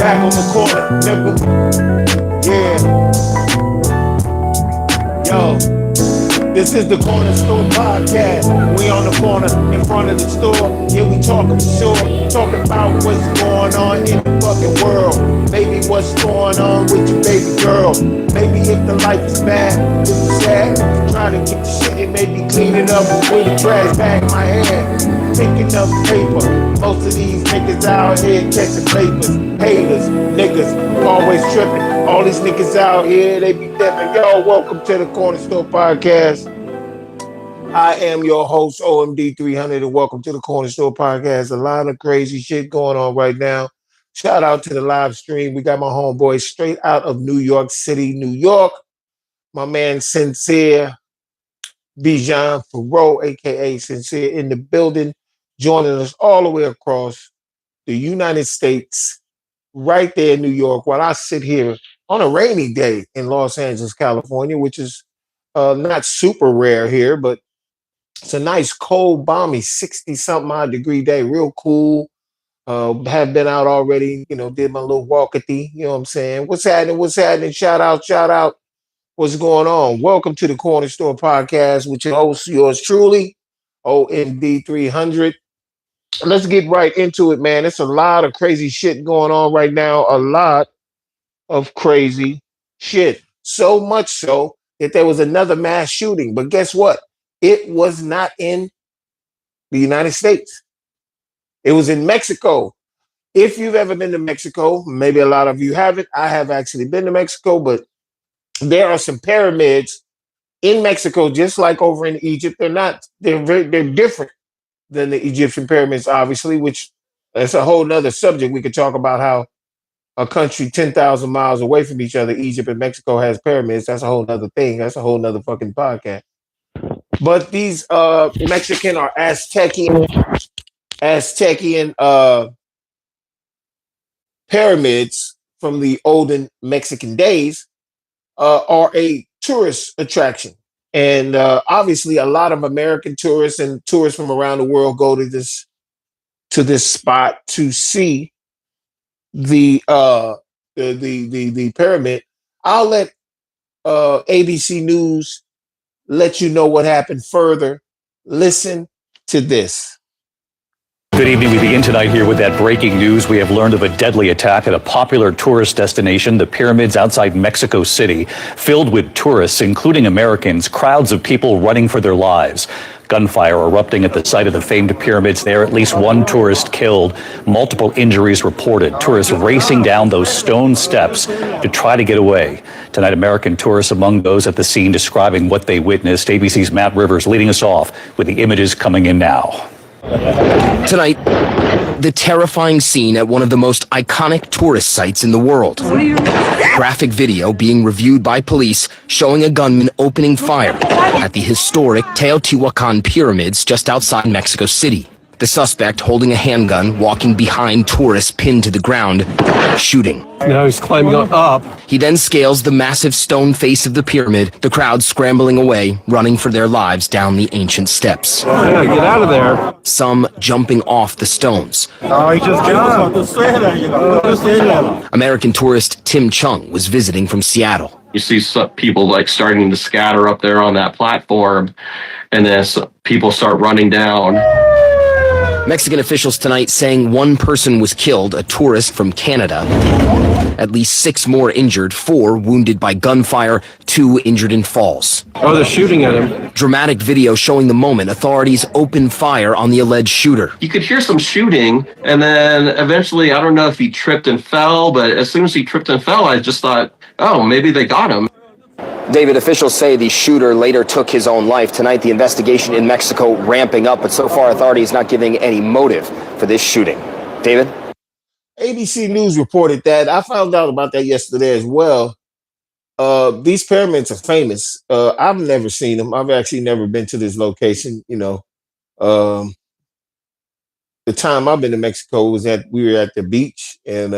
Back on the corner, nigga. Yeah. Yo, this is the Corner Store Podcast. We on the corner in front of the store. Yeah, we talking for sure. Talking about what's going on in the fucking world. Maybe what's going on with your baby girl. Maybe if the life is bad, if you're sad, trying to get the shit and maybe clean it up with a trash bag in my hand. Picking up paper. Most of these niggas out here catching papers. Haters, niggas, always tripping. All these niggas out here, they be dipping. Yo, welcome to the Corner Store Podcast. I am your host, OMD 300, and welcome to the Corner Store Podcast. A lot of crazy shit going on right now. Shout out to the live stream. We got my homeboy straight out of New York City, New York. My man Sincere Bijan Faro, aka Sincere, in the building, joining us all the way across the United States, right there in New York, while I sit here on a rainy day in Los Angeles, California, which is not super rare here, but it's a nice, cold, balmy 60-something odd degree day, real cool. Have been out already, did my little walkathy, you know what I'm saying? What's happening? Shout out. What's going on? Welcome to the Corner Store Podcast with your host, yours truly, OMD 300. Let's get right into it, man. It's a lot of crazy shit going on right now. A lot of crazy shit. So much so that there was another mass shooting. But guess what? It was not in the United States. It was in Mexico. If you've ever been to Mexico, maybe a lot of you haven't. I have actually been to Mexico, but there are some pyramids in Mexico, just like over in Egypt. They're different than the Egyptian pyramids, obviously, which that's a whole nother subject. We could talk about how a country 10,000 miles away from each other, Egypt and Mexico, has pyramids. That's a whole nother thing. That's a whole nother fucking podcast. But these Mexican or Aztecian pyramids from the olden Mexican days are a tourist attraction. And obviously, a lot of American tourists and tourists from around the world go to this spot to see the pyramid. I'll let ABC News let you know what happened further. Listen to this. Good evening. We begin tonight here with that breaking news. We have learned of a deadly attack at a popular tourist destination, the pyramids outside Mexico City, filled with tourists, including Americans, crowds of people running for their lives. Gunfire erupting at the site of the famed pyramids there. At least one tourist killed, multiple injuries reported. Tourists racing down those stone steps to try to get away. Tonight, American tourists among those at the scene describing what they witnessed. ABC's Matt Rivers leading us off with the images coming in now. Tonight, the terrifying scene at one of the most iconic tourist sites in the world. Graphic video being reviewed by police showing a gunman opening fire at the historic Teotihuacan pyramids just outside Mexico City. The suspect, holding a handgun, walking behind tourists pinned to the ground, shooting. Now he's climbing up. He then scales the massive stone face of the pyramid, the crowd scrambling away, running for their lives down the ancient steps. Yeah, get out of there. Some jumping off the stones. Oh, he just jumped. American tourist Tim Chung was visiting from Seattle. You see some people starting to scatter up there on that platform, and then people start running down. Mexican officials tonight saying one person was killed, a tourist from Canada. At least 6 more injured, 4 wounded by gunfire, 2 injured in falls. Oh, they're shooting at him. Dramatic video showing the moment authorities open fire on the alleged shooter. You could hear some shooting, and then eventually, I don't know if he tripped and fell, but as soon as he tripped and fell, I just thought, oh, maybe they got him. David, officials say the shooter later took his own life. Tonight, the investigation in Mexico ramping up, but so far authorities not giving any motive for this shooting. David? ABC News reported that. I found out about that yesterday as well. These pyramids are famous. I've never seen them. I've actually never been to this location. Um, the time I've been to Mexico was we were at the beach and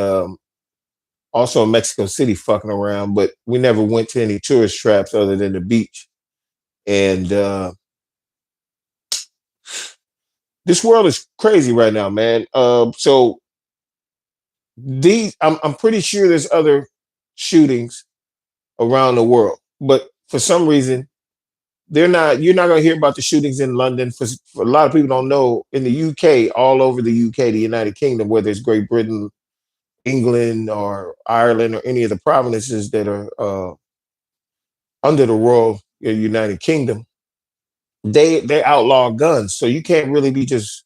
also in Mexico City fucking around, but we never went to any tourist traps other than the beach. And this world is crazy right now, man. So I'm pretty sure there's other shootings around the world, but for some reason you're not going to hear about the shootings in London. For a lot of people don't know, in the UK, all over the UK, the United Kingdom, whether it's Great Britain, England, or Ireland, or any of the provinces that are under the Royal United Kingdom, they outlaw guns. So you can't really be just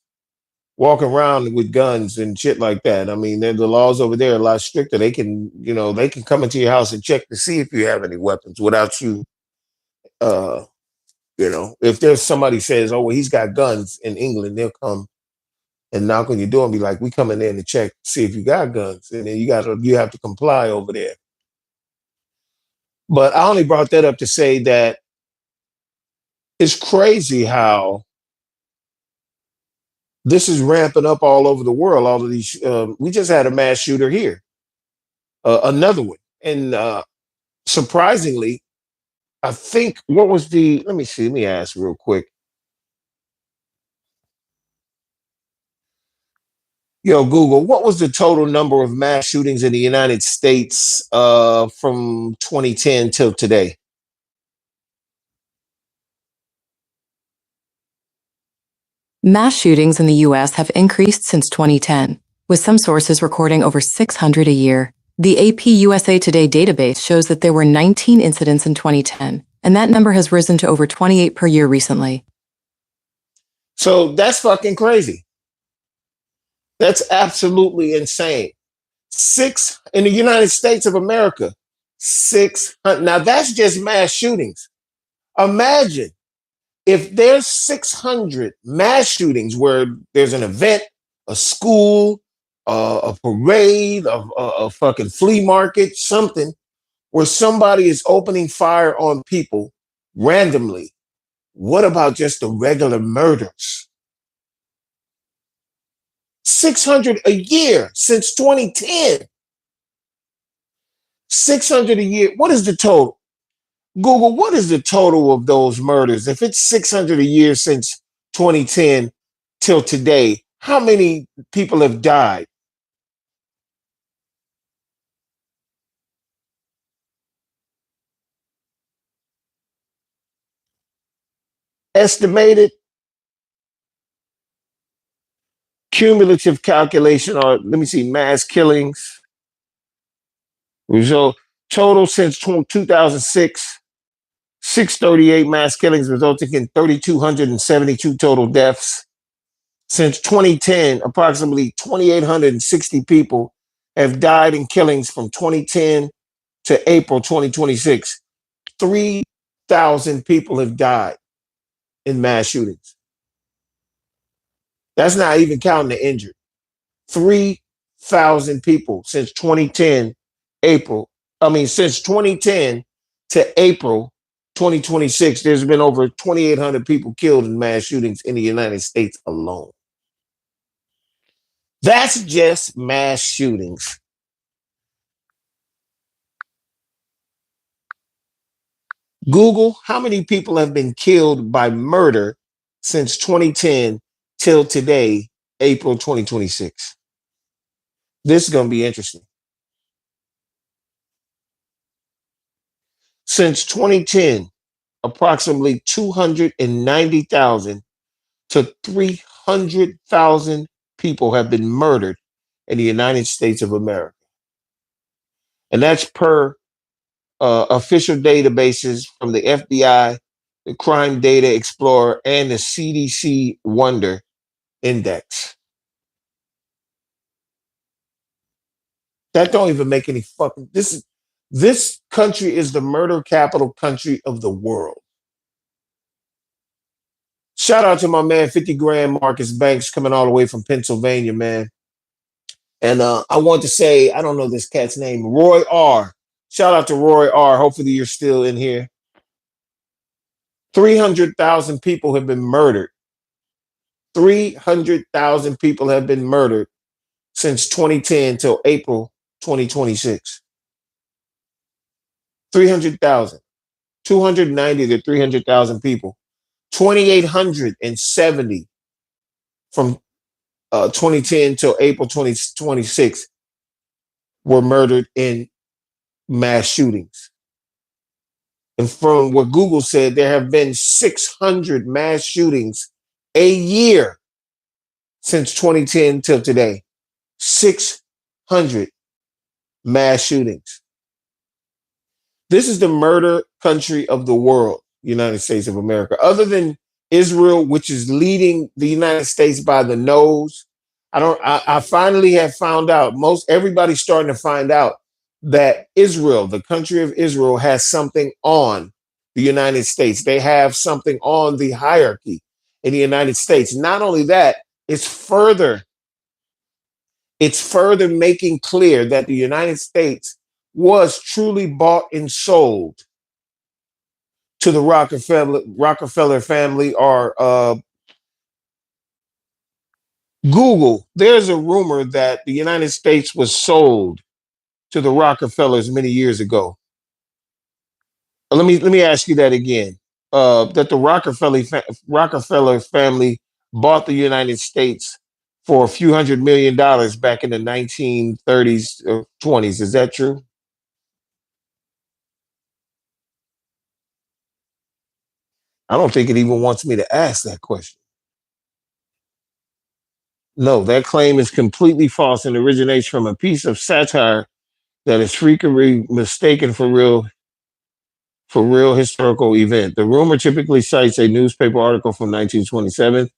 walking around with guns and shit like that. I mean, the laws over there are a lot stricter. They can, they can come into your house and check to see if you have any weapons without you. If there's somebody says, "Oh, well, he's got guns in England," they'll come and knock on your door and be like, "We coming in to check, see if you got guns," and then you have to comply over there. But I only brought that up to say that it's crazy how this is ramping up all over the world. All of these, we just had a mass shooter here, another one, and surprisingly, I think what was the? Let me see. Let me ask real quick. Yo, Google, what was the total number of mass shootings in the United States from 2010 till today? Mass shootings in the U.S. have increased since 2010, with some sources recording over 600 a year. The AP USA Today database shows that there were 19 incidents in 2010, and that number has risen to over 28 per year recently. So that's fucking crazy. That's absolutely insane. In the United States of America, 600. Now that's just mass shootings. Imagine if there's 600 mass shootings where there's an event, a school, a parade, a fucking flea market, something where somebody is opening fire on people randomly. What about just the regular murders? 600 a year since 2010. 600 a year. What is the total? Google, what is the total of those murders? If it's 600 a year since 2010 till today, how many people have died? Estimated cumulative calculation, or let me see, mass killings. Result total since 2006, 638 mass killings, resulting in 3,272 total deaths. Since 2010, approximately 2,860 people have died in killings from 2010 to April 2026. 3,000 people have died in mass shootings. That's not even counting the injured. 3,000 people since 2010, since 2010 to April 2026, there's been over 2,800 people killed in mass shootings in the United States alone. That's just mass shootings. Google, how many people have been killed by murder since 2010 till today, April 2026? This is going to be interesting. Since 2010, approximately 290,000 to 300,000 people have been murdered in the United States of America. And that's per official databases from the FBI, the Crime Data Explorer, and the CDC Wonder Index. That don't even make any fucking, This country is the murder capital country of the world. Shout out to my man, 50 grand Marcus Banks, coming all the way from Pennsylvania, man. And I want to say, I don't know this cat's name, Roy R. Shout out to Roy R. Hopefully you're still in here. 300,000 people have been murdered. 300,000 people have been murdered since 2010 till April 2026. 300,000. 290 to 300,000 people. 2,870 from 2010 till April 2026 were murdered in mass shootings. And from what Google said, there have been 600 mass shootings a year since 2010 till today. 600 mass shootings. This is the murder country of the world, United States of America. Other than Israel, which is leading the United States by the nose, I finally have found out, everybody's starting to find out that Israel, the country of Israel, has something on the United States. They have something on the hierarchy in the United States. Not only that, it's further making clear that the United States was truly bought and sold to the Rockefeller family or Google. There's a rumor that the United States was sold to the Rockefellers many years ago. Let me ask you that again. That the Rockefeller family bought the United States for a few $100 million back in the 1930s or 20s. Is that true? I don't think it even wants me to ask that question. No, that claim is completely false and originates from a piece of satire that is frequently mistaken for real historical event. The rumor typically cites a newspaper article from 1927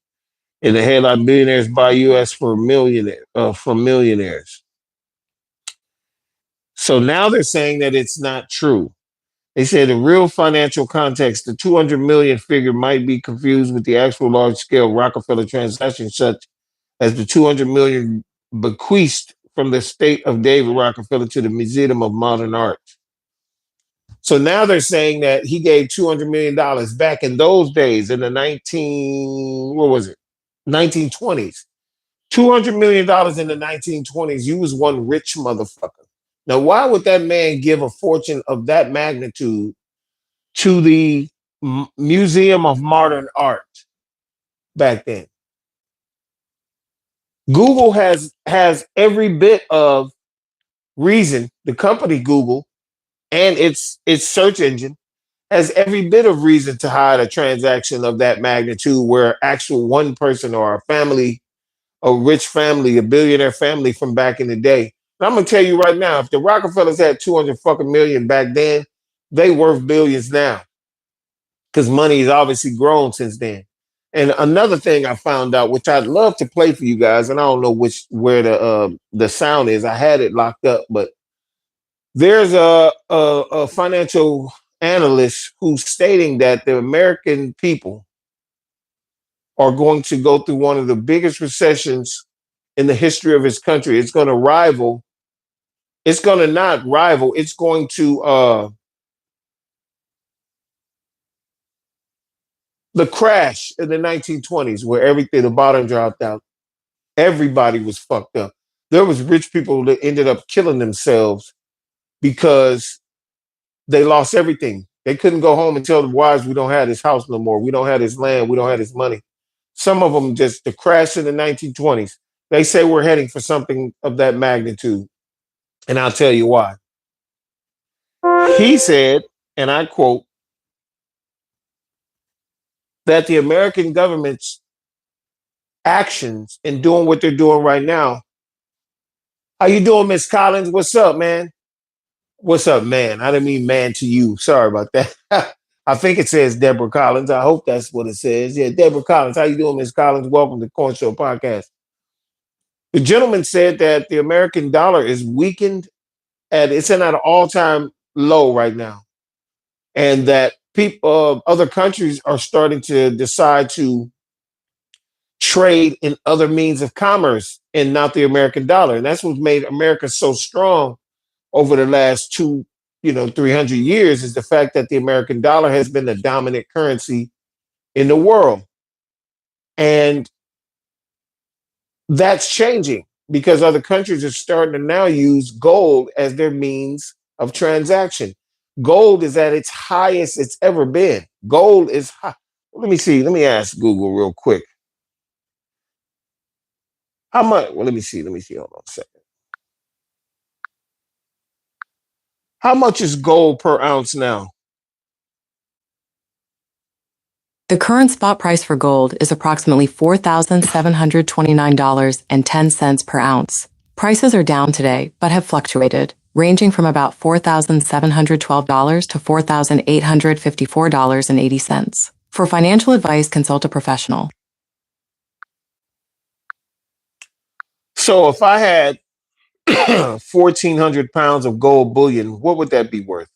in the headline "Billionaires Buy U.S. from Millionaires." So now they're saying that it's not true. They say the real financial context, the 200 million figure might be confused with the actual large-scale Rockefeller transaction, such as the 200 million bequeathed from the estate of David Rockefeller to the Museum of Modern Art. So now they're saying that he gave $200 million back in those days in the 1920s. $200 million in the 1920s. You was one rich motherfucker. Now, why would that man give a fortune of that magnitude to the Museum of Modern Art back then? Google has every bit of reason. The company Google and its search engine has every bit of reason to hide a transaction of that magnitude where actual one person or a family, a rich family, a billionaire family from back in the day. And I'm gonna tell you right now, if the Rockefellers had 200 fucking million back then, they worth billions now. Because money has obviously grown since then. And another thing I found out, which I'd love to play for you guys, and I don't know where the sound is. I had it locked up, but there's a financial analyst who's stating that the American people are going to go through one of the biggest recessions in the history of his country. It's going to rival. It's going to not rival. It's going to the crash in the 1920s, where everything, the bottom dropped out. Everybody was fucked up. There was rich people that ended up killing themselves because they lost everything. They couldn't go home and tell the wives, we don't have this house no more. We don't have this land. We don't have this money. Some of them just, the crash in the 1920s, they say we're heading for something of that magnitude. And I'll tell you why. He said, and I quote, that the American government's actions in doing what they're doing right now. How you doing, Miss Collins? What's up, man? What's up, man? I didn't mean man to you. Sorry about that. I think it says Deborah Collins. I hope that's what it says. Yeah, Deborah Collins. How you doing, Miss Collins? Welcome to Corner Store Podcast. The gentleman said that the American dollar is weakened it's at an all-time low right now, and that people, other countries are starting to decide to trade in other means of commerce and not the American dollar. And that's what made America so strong over the last 300 years, is the fact that the American dollar has been the dominant currency in the world. And that's changing because other countries are starting to now use gold as their means of transaction. Gold is at its highest it's ever been. Gold is high. Let me see. Let me ask Google real quick. How much? Well, let me see. Let me see. Hold on a second. How much is gold per ounce now? The current spot price for gold is approximately $4,729.10 per ounce. Prices are down today, but have fluctuated, ranging from about $4,712 to $4,854.80. For financial advice, consult a professional. So if I had 1,400 pounds of gold bullion, what would that be worth?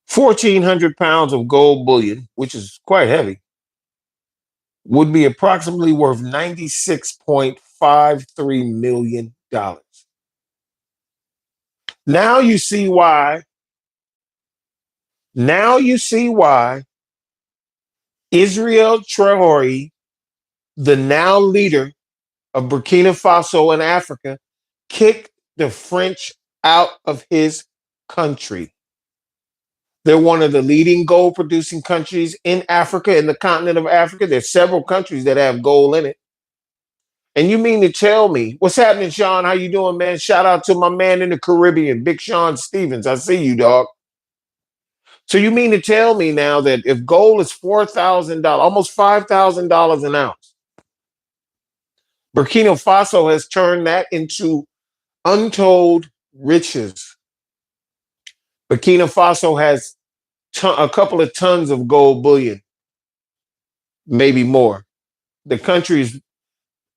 £1,400 of gold bullion, which is quite heavy, would be approximately worth $96.53 million. Now you see why. Now you see why Israel Traore, the now leader of Burkina Faso in Africa, kicked the French out of his country. They're one of the leading gold producing countries in Africa, in the continent of Africa. There's several countries that have gold in it. And you mean to tell me, what's happening, Sean? How you doing, man? Shout out to my man in the Caribbean, Big Sean Stevens. I see you, dog. So you mean to tell me now that if gold is $4,000, almost $5,000 an ounce, Burkina Faso has turned that into untold riches. Burkina Faso has a couple of tons of gold bullion, maybe more. The country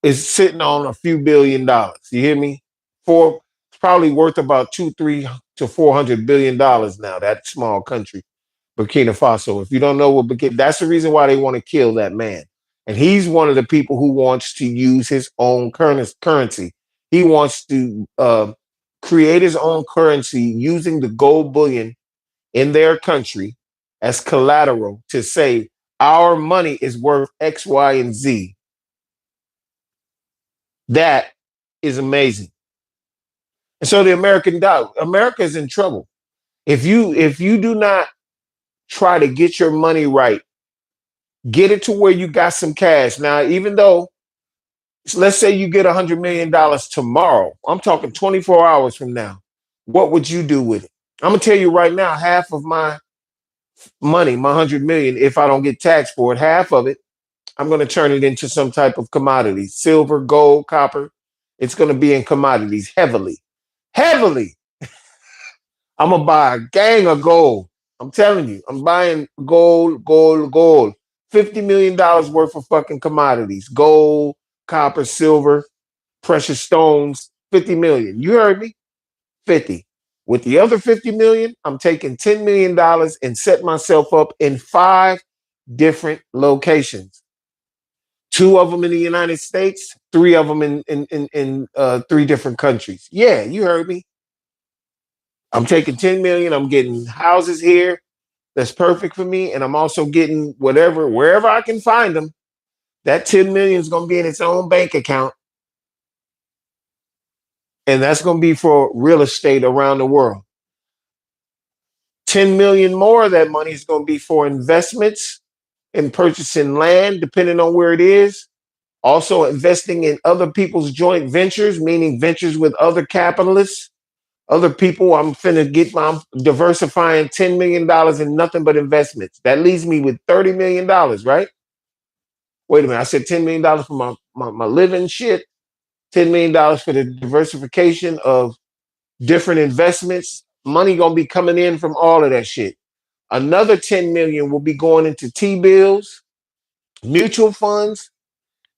is sitting on a few $1 billion. You hear me? It's probably worth about 3 to $400 billion now. That small country, Burkina Faso. If you don't know what that's the reason why they want to kill that man. And he's one of the people who wants to use his own currency. He wants to create his own currency using the gold bullion in their country as collateral to say our money is worth X, Y, and Z. That is amazing. And so the American dollar, America is in trouble. If you do not try to get your money right, get it to where you got some cash. Now, even though, let's say you get $100 million tomorrow, I'm talking 24 hours from now, what would you do with it? I'm gonna tell you right now, half of my money, my 100 million, if I don't get taxed for it, half of it, I'm going to turn it into some type of commodity, silver, gold, copper. It's going to be in commodities heavily. I'm going to buy a gang of gold. I'm telling you, I'm buying gold. $50 million worth of fucking commodities, gold, copper, silver, precious stones, 50 million. You heard me? 50. With the other 50 million, I'm taking $10 million and set myself up in 5 different locations. 2 of them in the United States, 3 of them in 3 different countries. Yeah, you heard me. I'm taking 10 million. I'm getting houses here. That's perfect for me. And I'm also getting wherever I can find them. That 10 million is going to be in its own bank account. And that's going to be for real estate around the world. 10 million more of that money is going to be for investments and purchasing land, depending on where it is. Also investing in other people's joint ventures, meaning ventures with other capitalists, other people. I'm diversifying $10 million in nothing but investments. That leaves me with $30 million, right? Wait a minute. I said $10 million for my living shit, $10 million for the diversification of different investments. Money gonna be coming in from all of that shit. Another 10 million will be going into T-bills, mutual funds,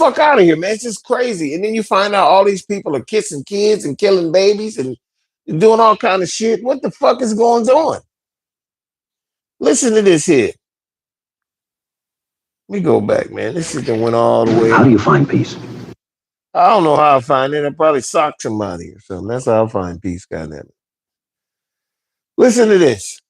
Fuck out of here, man. It's just crazy. And then you find out all these people are kissing kids and killing babies and doing all kind of shit. What the fuck is going on? Listen to this here. Let me go back, man. This shit done went all the way. How do you find peace? I don't know how I find it. I probably sock somebody or something. That's how I find peace, goddamn it. Listen to this.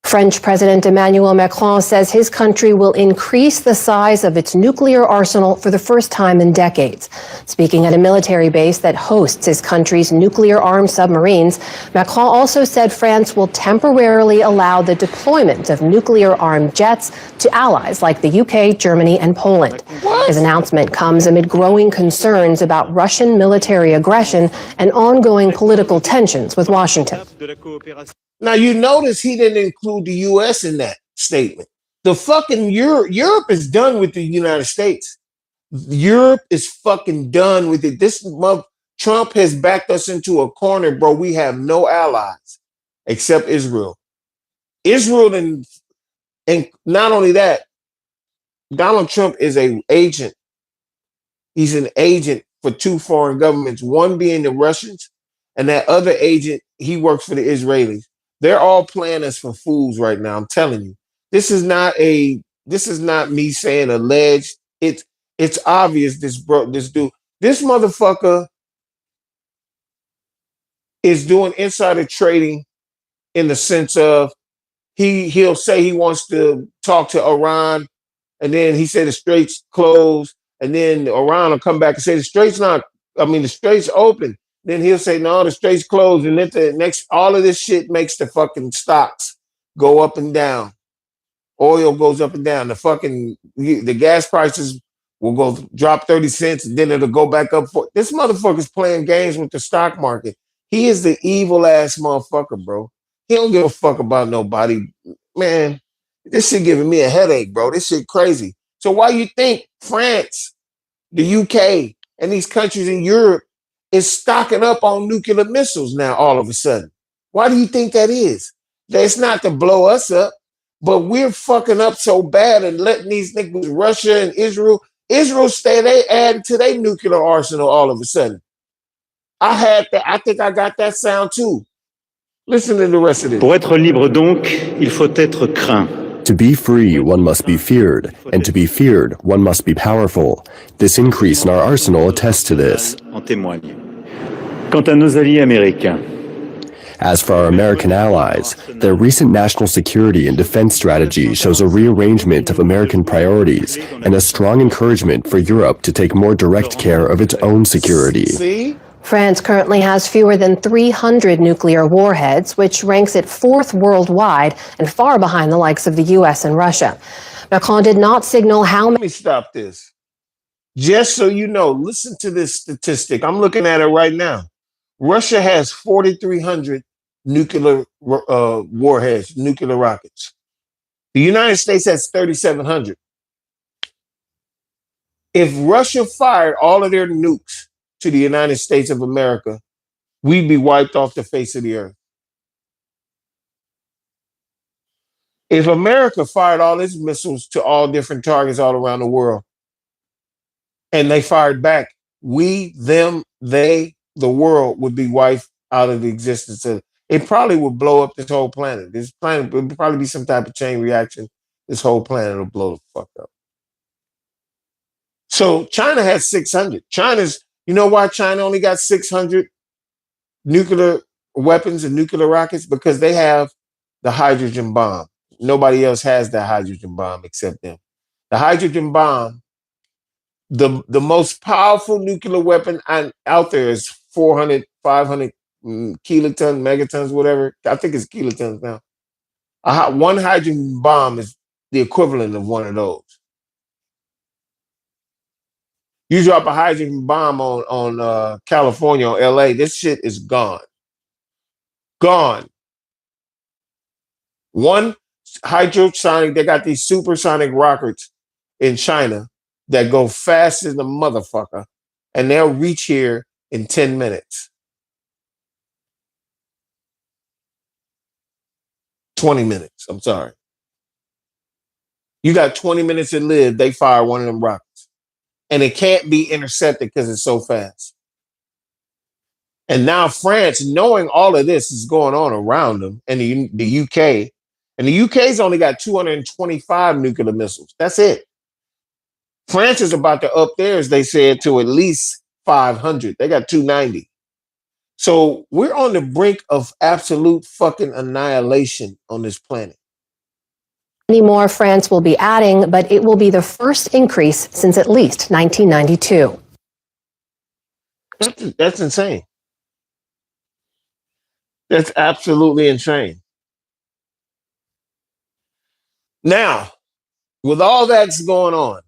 French President Emmanuel Macron says his country will increase the size of its nuclear arsenal for the first time in decades. Speaking at a military base that hosts his country's nuclear-armed submarines, Macron also said France will temporarily allow the deployment of nuclear-armed jets to allies like the UK, Germany, and Poland. His announcement comes amid growing concerns about Russian military aggression and ongoing political tensions with Washington. Now, you notice he didn't include the U.S. in that statement. The fucking Europe is done with the United States. Europe is fucking done with it. Trump has backed us into a corner, bro. We have no allies except Israel. Israel and not only that, Donald Trump is an agent. He's an agent for two foreign governments, one being the Russians, and that other agent, he works for the Israelis. They're all playing us for fools right now. I'm telling you. This is not me saying alleged. It's obvious this dude, this motherfucker is doing insider trading in the sense of he'll say he wants to talk to Iran, and then he said the straits closed, and then Iran will come back and say the straits open. Then he'll say, no, the straits closed. And then the next, all of this shit makes the fucking stocks go up and down. Oil goes up and down. The gas prices will drop 30 cents and then it'll go back up. This motherfucker's playing games with the stock market. He is the evil ass motherfucker, bro. He don't give a fuck about nobody. Man, this shit giving me a headache, bro. This shit crazy. So why you think France, the UK, and these countries in Europe is stocking up on nuclear missiles now all of a sudden? Why do you think that is? That's not to blow us up, but we're fucking up so bad and letting these niggas, Russia and Israel they add to their nuclear arsenal all of a sudden. I think I got that sound too. Listen to the rest of this. Pour être libre donc, il faut être craint. To be free, one must be feared, and to be feared, one must be powerful. This increase in our arsenal attests to this. En témoigne. Quant à nos alliés américains, as for our American allies, their recent national security and defense strategy shows a rearrangement of American priorities and a strong encouragement for Europe to take more direct care of its own security. See? France currently has fewer than 300 nuclear warheads, which ranks it fourth worldwide and far behind the likes of the U.S. and Russia. Macron did not signal how many. Let me stop this. Just so you know, listen to this statistic. I'm looking at it right now. Russia has 4,300 nuclear warheads, nuclear rockets. The United States has 3,700. If Russia fired all of their nukes to the United States of America, we'd be wiped off the face of the earth. If America fired all its missiles to all different targets all around the world, and they fired back, we, them, they, the world would be wiped out of the existence. It probably would blow up this whole planet. This planet would probably be some type of chain reaction. This whole planet will blow the fuck up. So China has 600. You know why China only got 600 nuclear weapons and nuclear rockets? Because they have the hydrogen bomb. Nobody else has that hydrogen bomb except them. The hydrogen bomb, the most powerful nuclear weapon out there is 400, 500 kilotons, megatons, whatever. I think it's kilotons now. One hydrogen bomb is the equivalent of one of those. You drop a hydrogen bomb on California or LA, this shit is gone. Gone. One hydrosonic, they got these supersonic rockets in China that go fast as a motherfucker, and they'll reach here in 10 minutes. 20 minutes, I'm sorry. You got 20 minutes to live, they fire one of them rockets. and it can't be intercepted because it's so fast. And now France, knowing all of this is going on around them, and the UK, and the UK's only got 225 nuclear missiles. That's it. France is about to up theirs, they said, to at least 500. They got 290. So we're on the brink of absolute fucking annihilation on this planet. Many more France will be adding, but it will be the first increase since at least 1992. That's insane. That's absolutely insane. Now, with all that's going on,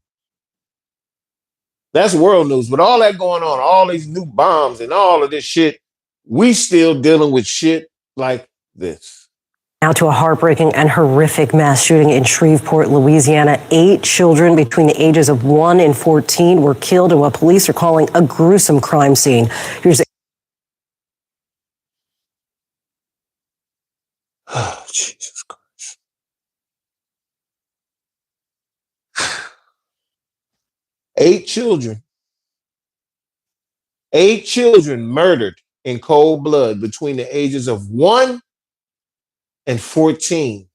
that's world news. With all that going on, all these new bombs and all of this shit, we still dealing with shit like this. Now to a heartbreaking and horrific mass shooting in Shreveport, Louisiana. 8 children between the ages of 1 and 14 were killed in what police are calling a gruesome crime scene. Here's Oh, Jesus Christ. 8 children. 8 children murdered in cold blood between the ages of 1 and 14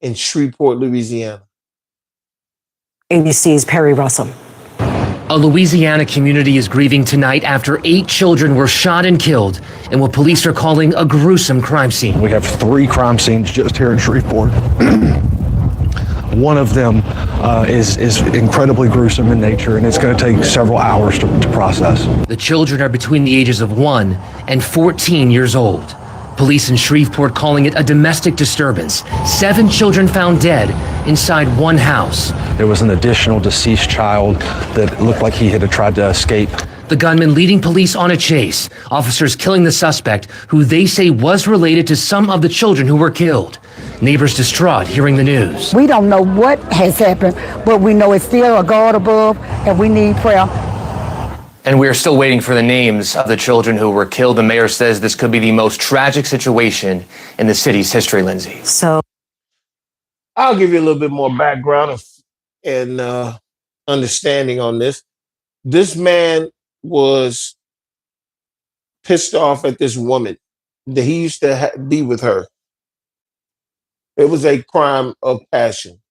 in Shreveport, Louisiana. ABC's Perry Russell. A Louisiana community is grieving tonight after 8 children were shot and killed in what police are calling a gruesome crime scene. We have 3 crime scenes just here in Shreveport. One of them is incredibly gruesome in nature, and it's going to take several hours to process. The children are between the ages of 1 and 14 years old. Police in Shreveport calling it a domestic disturbance. 7 children found dead inside one house. There was an additional deceased child that looked like he had tried to escape. The gunman leading police on a chase. Officers killing the suspect, who they say was related to some of the children who were killed. Neighbors distraught hearing the news. We don't know what has happened, but we know it's still a God above, and we need prayer. And we're still waiting for the names of the children who were killed. The mayor says this could be the most tragic situation in the city's history, Lindsay. So I'll give you a little bit more background and understanding on this. This man was pissed off at this woman that he used to be with her. It was a crime of passion.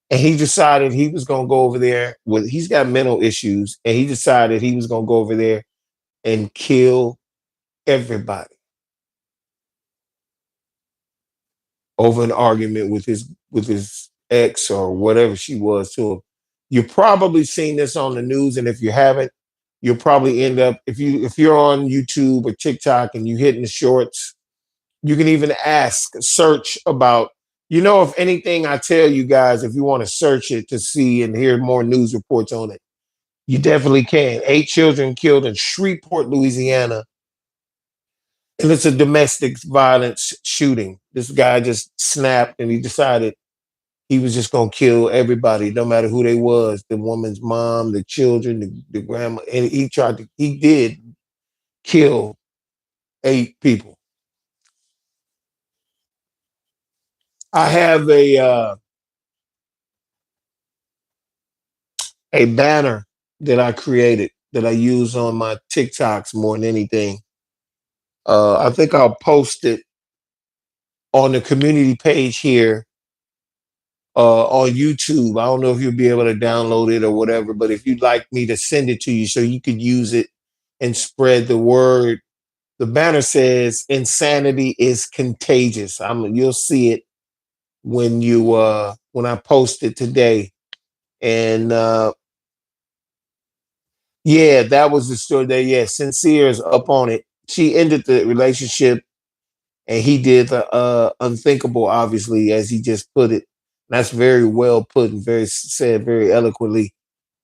And he decided he was going to go over there he's got mental issues, and he decided he was going to go over there and kill everybody over an argument with his ex or whatever she was to him. You've probably seen this on the news, and if you haven't, you'll probably end up, if you're on YouTube or TikTok and you hit in the shorts, you can even search about, if anything I tell you guys, if you want to search it to see and hear more news reports on it, you definitely can. 8 children killed in Shreveport, Louisiana. And it's a domestic violence shooting. This guy just snapped and he decided he was just going to kill everybody, no matter who they was, the woman's mom, the children, the grandma. And he did kill 8 people. I have a banner that I created that I use on my TikToks more than anything. I think I'll post it on the community page here on YouTube. I don't know if you'll be able to download it or whatever, but if you'd like me to send it to you so you could use it and spread the word. The banner says, "Insanity is contagious." You'll see it when I post it today. And that was the story there. Yeah, Sincere is up on it. She ended the relationship and he did the unthinkable, obviously, as he just put it. That's very well put and said very eloquently.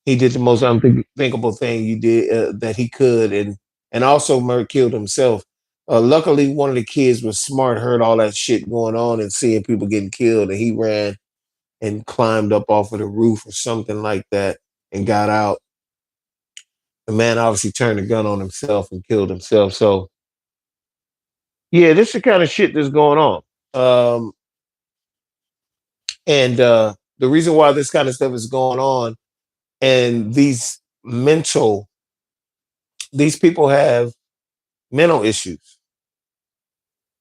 He did the most unthinkable thing you did that he could, and also killed himself. Luckily, one of the kids was smart, heard all that shit going on and seeing people getting killed, and he ran and climbed up off of the roof or something like that and got out. The man obviously turned the gun on himself and killed himself. So, yeah, this is the kind of shit that's going on. And the reason why this kind of stuff is going on And these people have mental issues.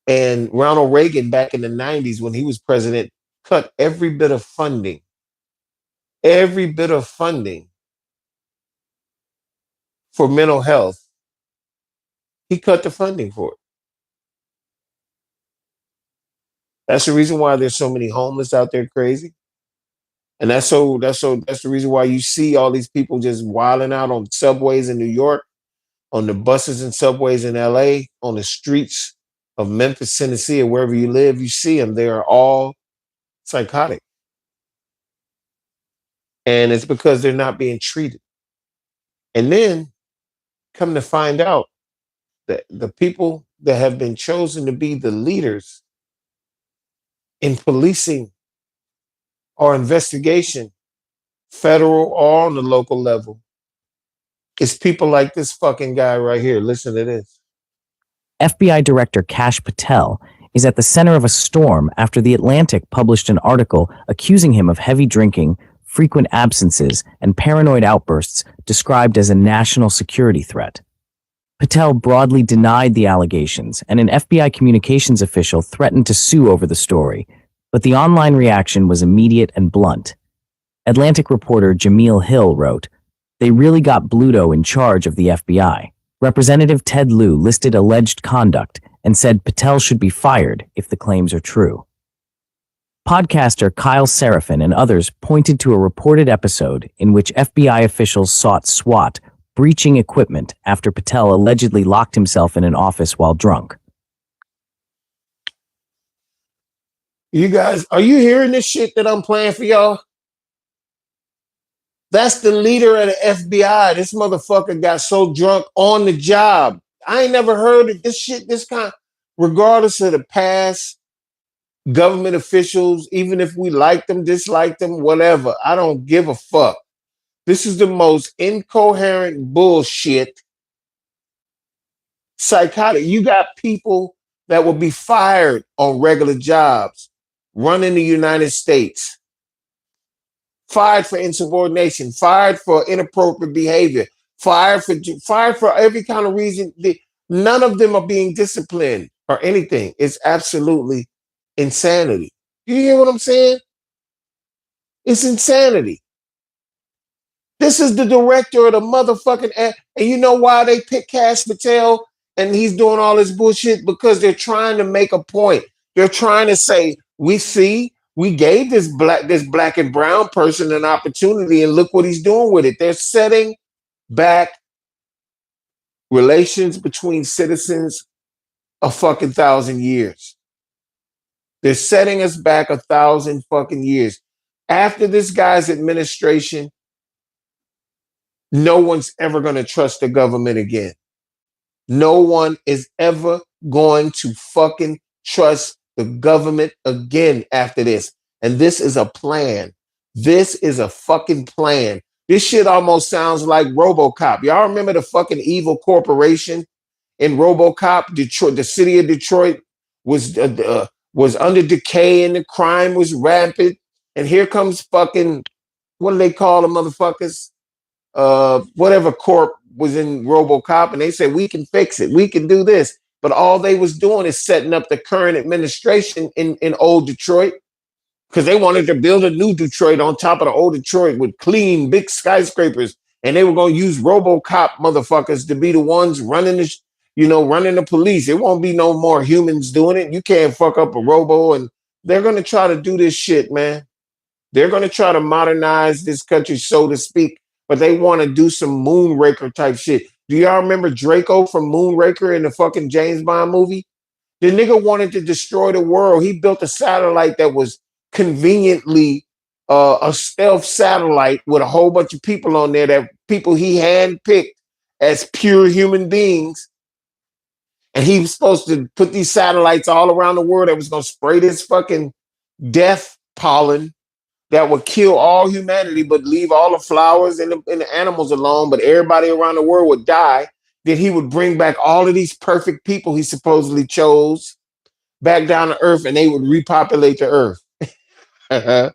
And Ronald Reagan back in the 90s when he was president cut every bit of funding for mental health. He cut the funding for it. That's the reason why there's so many homeless out there crazy. And that's the reason why you see all these people just wilding out on subways in New York, on the buses and subways in LA, on the streets of Memphis, Tennessee, or wherever you live, you see them. They are all psychotic. And it's because they're not being treated. And then come to find out that the people that have been chosen to be the leaders in policing or investigation, federal or on the local level, is people like this fucking guy right here. Listen to this. FBI Director Kash Patel is at the center of a storm after The Atlantic published an article accusing him of heavy drinking, frequent absences, and paranoid outbursts described as a national security threat. Patel broadly denied the allegations, and an FBI communications official threatened to sue over the story, but the online reaction was immediate and blunt. Atlantic reporter Jameel Hill wrote, "They really got Bluto in charge of the FBI." Representative Ted Lieu listed alleged conduct and said Patel should be fired if the claims are true. Podcaster Kyle Seraphin and others pointed to a reported episode in which FBI officials sought SWAT breaching equipment after Patel allegedly locked himself in an office while drunk. You guys, are you hearing this shit that I'm playing for y'all? That's the leader of the FBI. This motherfucker got so drunk on the job. I ain't never heard of this shit, this kind, regardless of the past government officials, even if we like them, dislike them, whatever. I don't give a fuck. This is the most incoherent bullshit. Psychotic. You got people that will be fired on regular jobs, running the United States, fired for insubordination, fired for inappropriate behavior, fired for every kind of reason. None of them are being disciplined or anything. It's absolutely insanity. You hear what I'm saying? It's insanity. This is the director of the motherfucking and you know why they pick Kash Patel and he's doing all this bullshit? Because they're trying to make a point. They're trying to say, we gave this black and brown person an opportunity and look what he's doing with it. They're setting back relations between citizens a fucking 1,000 years. They're setting us back 1,000 fucking years. After this guy's administration, no one's ever going to trust the government again. No one is ever going to fucking trust the government again after this. And this is a plan. This is a fucking plan. This shit almost sounds like RoboCop. Y'all remember the fucking evil corporation in RoboCop? Detroit, the city of Detroit was under decay and the crime was rampant. And here comes fucking, what do they call the motherfuckers? Whatever corp was in RoboCop, and they said, we can fix it. We can do this. But all they was doing is setting up the current administration in old Detroit because they wanted to build a new Detroit on top of the old Detroit with clean, big skyscrapers. And they were going to use RoboCop motherfuckers to be the ones running the police. It won't be no more humans doing it. You can't fuck up a robo. And they're going to try to do this shit, man. They're going to try to modernize this country, so to speak. But they want to do some Moonraker type shit. Do y'all remember Draco from Moonraker in the fucking James Bond movie? The nigga wanted to destroy the world. He built a satellite that was conveniently a stealth satellite with a whole bunch of people on there, that people he handpicked as pure human beings. And he was supposed to put these satellites all around the world that was going to spray this fucking death pollen that would kill all humanity, but leave all the flowers and the animals alone, but everybody around the world would die. Then he would bring back all of these perfect people he supposedly chose back down to Earth, and they would repopulate the Earth. I'm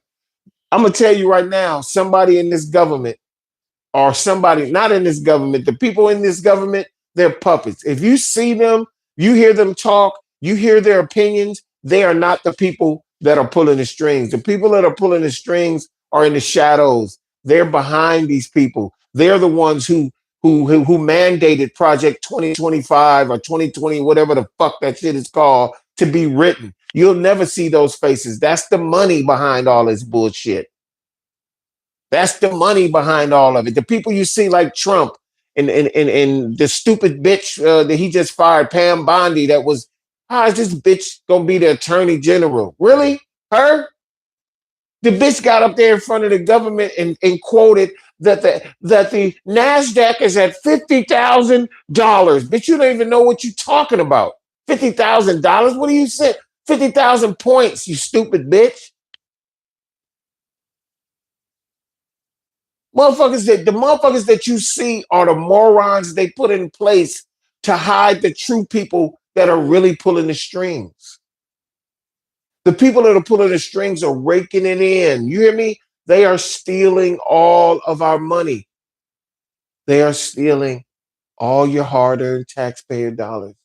going to tell you right now, somebody in this government or somebody not in this government, the people in this government, they're puppets. If you see them, you hear them talk, you hear their opinions, they are not the people that are pulling the strings. The people that are pulling the strings are in the shadows. They're behind these people. They're the ones who mandated Project 2025 or 2020, whatever the fuck that shit is called, to be written. You'll never see those faces. That's the money behind all this bullshit. That's the money behind all of it. The people you see like Trump and the stupid bitch that he just fired, Pam Bondi, that was, how is this bitch gonna be the attorney general? Really? Her? The bitch got up there in front of the government and quoted that the NASDAQ is at $50,000. Bitch, you don't even know what you're talking about. $50,000? What do you say? 50,000 points, you stupid bitch. The motherfuckers that you see are the morons they put in place to hide the true people that are really pulling the strings. The people that are pulling the strings are raking it in. You hear me? They are stealing all of our money. They are stealing all your hard-earned taxpayer dollars.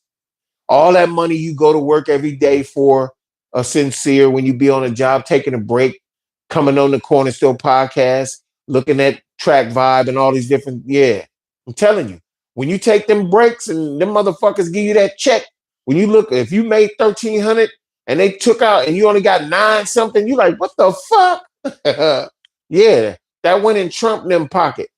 All that money you go to work every day for, a sincere, when you be on a job, taking a break, coming on the Corner Store podcast, looking at Track Vibe and all these different, yeah. I'm telling you, when you take them breaks and them motherfuckers give you that check, when you look, if you made 1,300 and they took out and you only got 9 something, you like, what the fuck? Yeah, that went in Trump and them pocket.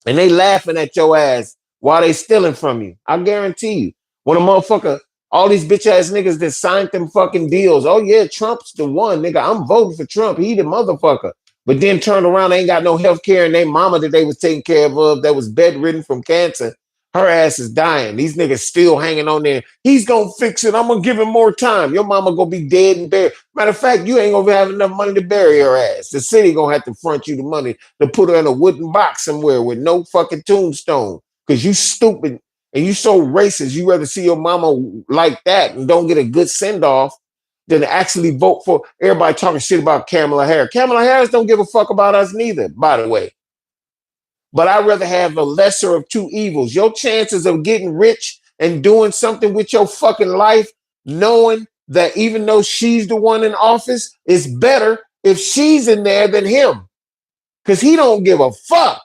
And they laughing at your ass while they stealing from you. I guarantee you. When a motherfucker, all these bitch ass niggas that signed them fucking deals, oh yeah, Trump's the one, nigga. I'm voting for Trump. He the motherfucker. But then turn around, they ain't got no health care, and they mama that they was taking care of that was bedridden from cancer, her ass is dying. These niggas still hanging on there. He's gonna fix it. I'm gonna give him more time. Your mama gonna be dead and buried. Matter of fact, you ain't gonna have enough money to bury her ass. The city gonna have to front you the money to put her in a wooden box somewhere with no fucking tombstone. Cause you stupid and you so racist. You rather see your mama like that and don't get a good send off than to actually vote for everybody talking shit about Kamala Harris. Kamala Harris don't give a fuck about us neither, by the way. But I'd rather have the lesser of two evils. Your chances of getting rich and doing something with your fucking life, knowing that even though she's the one in office, it's better if she's in there than him. Because he don't give a fuck.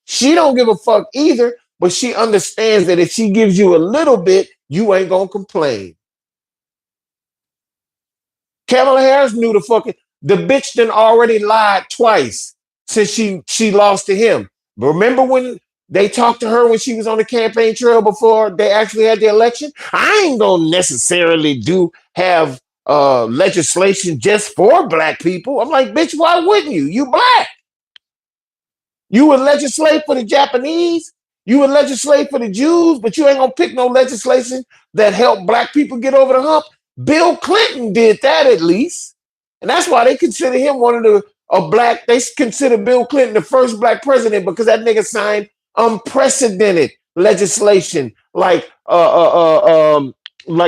She don't give a fuck either, but she understands that if she gives you a little bit, you ain't gonna complain. Kamala Harris knew the bitch done already lied twice since she lost to him. But remember when they talked to her when she was on the campaign trail before they actually had the election? I ain't gonna necessarily have legislation just for black people. I'm like, bitch, why wouldn't you? You black. You would legislate for the Japanese. You would legislate for the Jews, but you ain't gonna pick no legislation that help black people get over the hump. Bill Clinton did that at least. And that's why they consider him they consider Bill Clinton the first black president because that nigga signed unprecedented legislation like the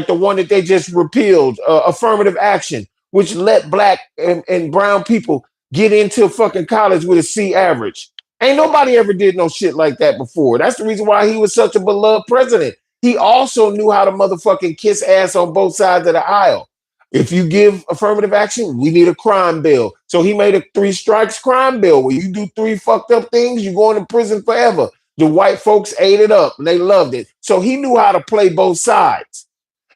one that they just repealed, affirmative action, which let black and brown people get into fucking college with a C average. Ain't nobody ever did no shit like that before. That's the reason why he was such a beloved president. He also knew how to motherfucking kiss ass on both sides of the aisle. If you give affirmative action, we need a crime bill. So he made a 3 strikes crime bill where you do 3 fucked up things, you going to prison forever. The white folks ate it up and they loved it. So he knew how to play both sides.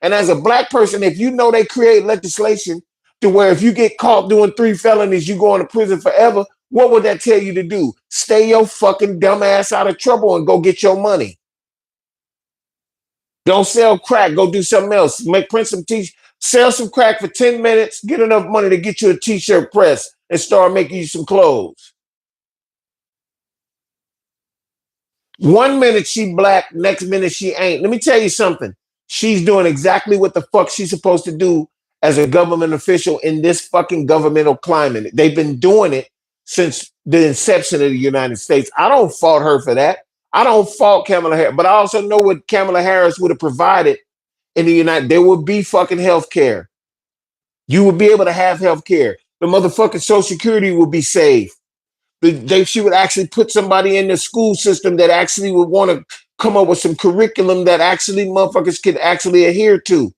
And as a black person, if you know they create legislation to where if you get caught doing 3 felonies, you go into prison forever, what would that tell you to do? Stay your fucking dumb ass out of trouble and go get your money. Don't sell crack. Go do something else. Print some t-shirts. Sell some crack for 10 minutes. Get enough money to get you a t-shirt press and start making you some clothes. 1 minute she black, next minute she ain't. Let me tell you something. She's doing exactly what the fuck she's supposed to do as a government official in this fucking governmental climate. They've been doing it since the inception of the United States. I don't fault her for that. I don't fault Kamala Harris, but I also know what Kamala Harris would have provided in the United. There would be fucking health care. You would be able to have health care. The motherfucking Social Security would be safe. she would actually put somebody in the school system that actually would want to come up with some curriculum that actually motherfuckers could actually adhere to.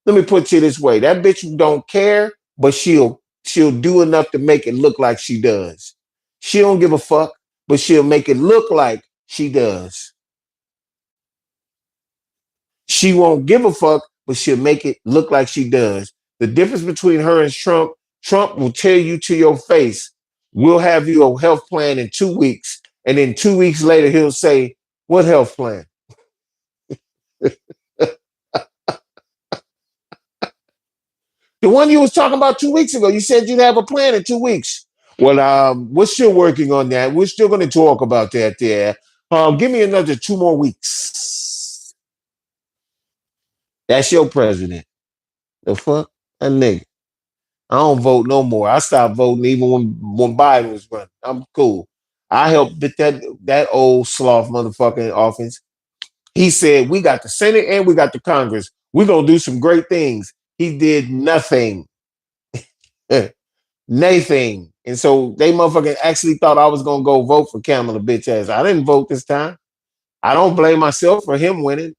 Let me put it this way. That bitch don't care, but she'll do enough to make it look like she does. She don't give a fuck, but she'll make it look like she does. She won't give a fuck, but she'll make it look like she does. The difference between her and Trump will tell you to your face, we'll have you a health plan in 2 weeks. And then 2 weeks later, he'll say, what health plan? The one you was talking about 2 weeks ago, you said you'd have a plan in 2 weeks. Well, we're still working on that. We're still going to talk about that there. Give me another 2 more weeks. That's your president. The fuck? That nigga. I don't vote no more. I stopped voting even when Biden was running. I'm cool. I helped get that old sloth motherfucker in office. He said, we got the Senate and we got the Congress. We're going to do some great things. He did nothing. Nothing. And so they motherfucking actually thought I was going to go vote for Kamala bitch ass. I didn't vote this time. I don't blame myself for him winning.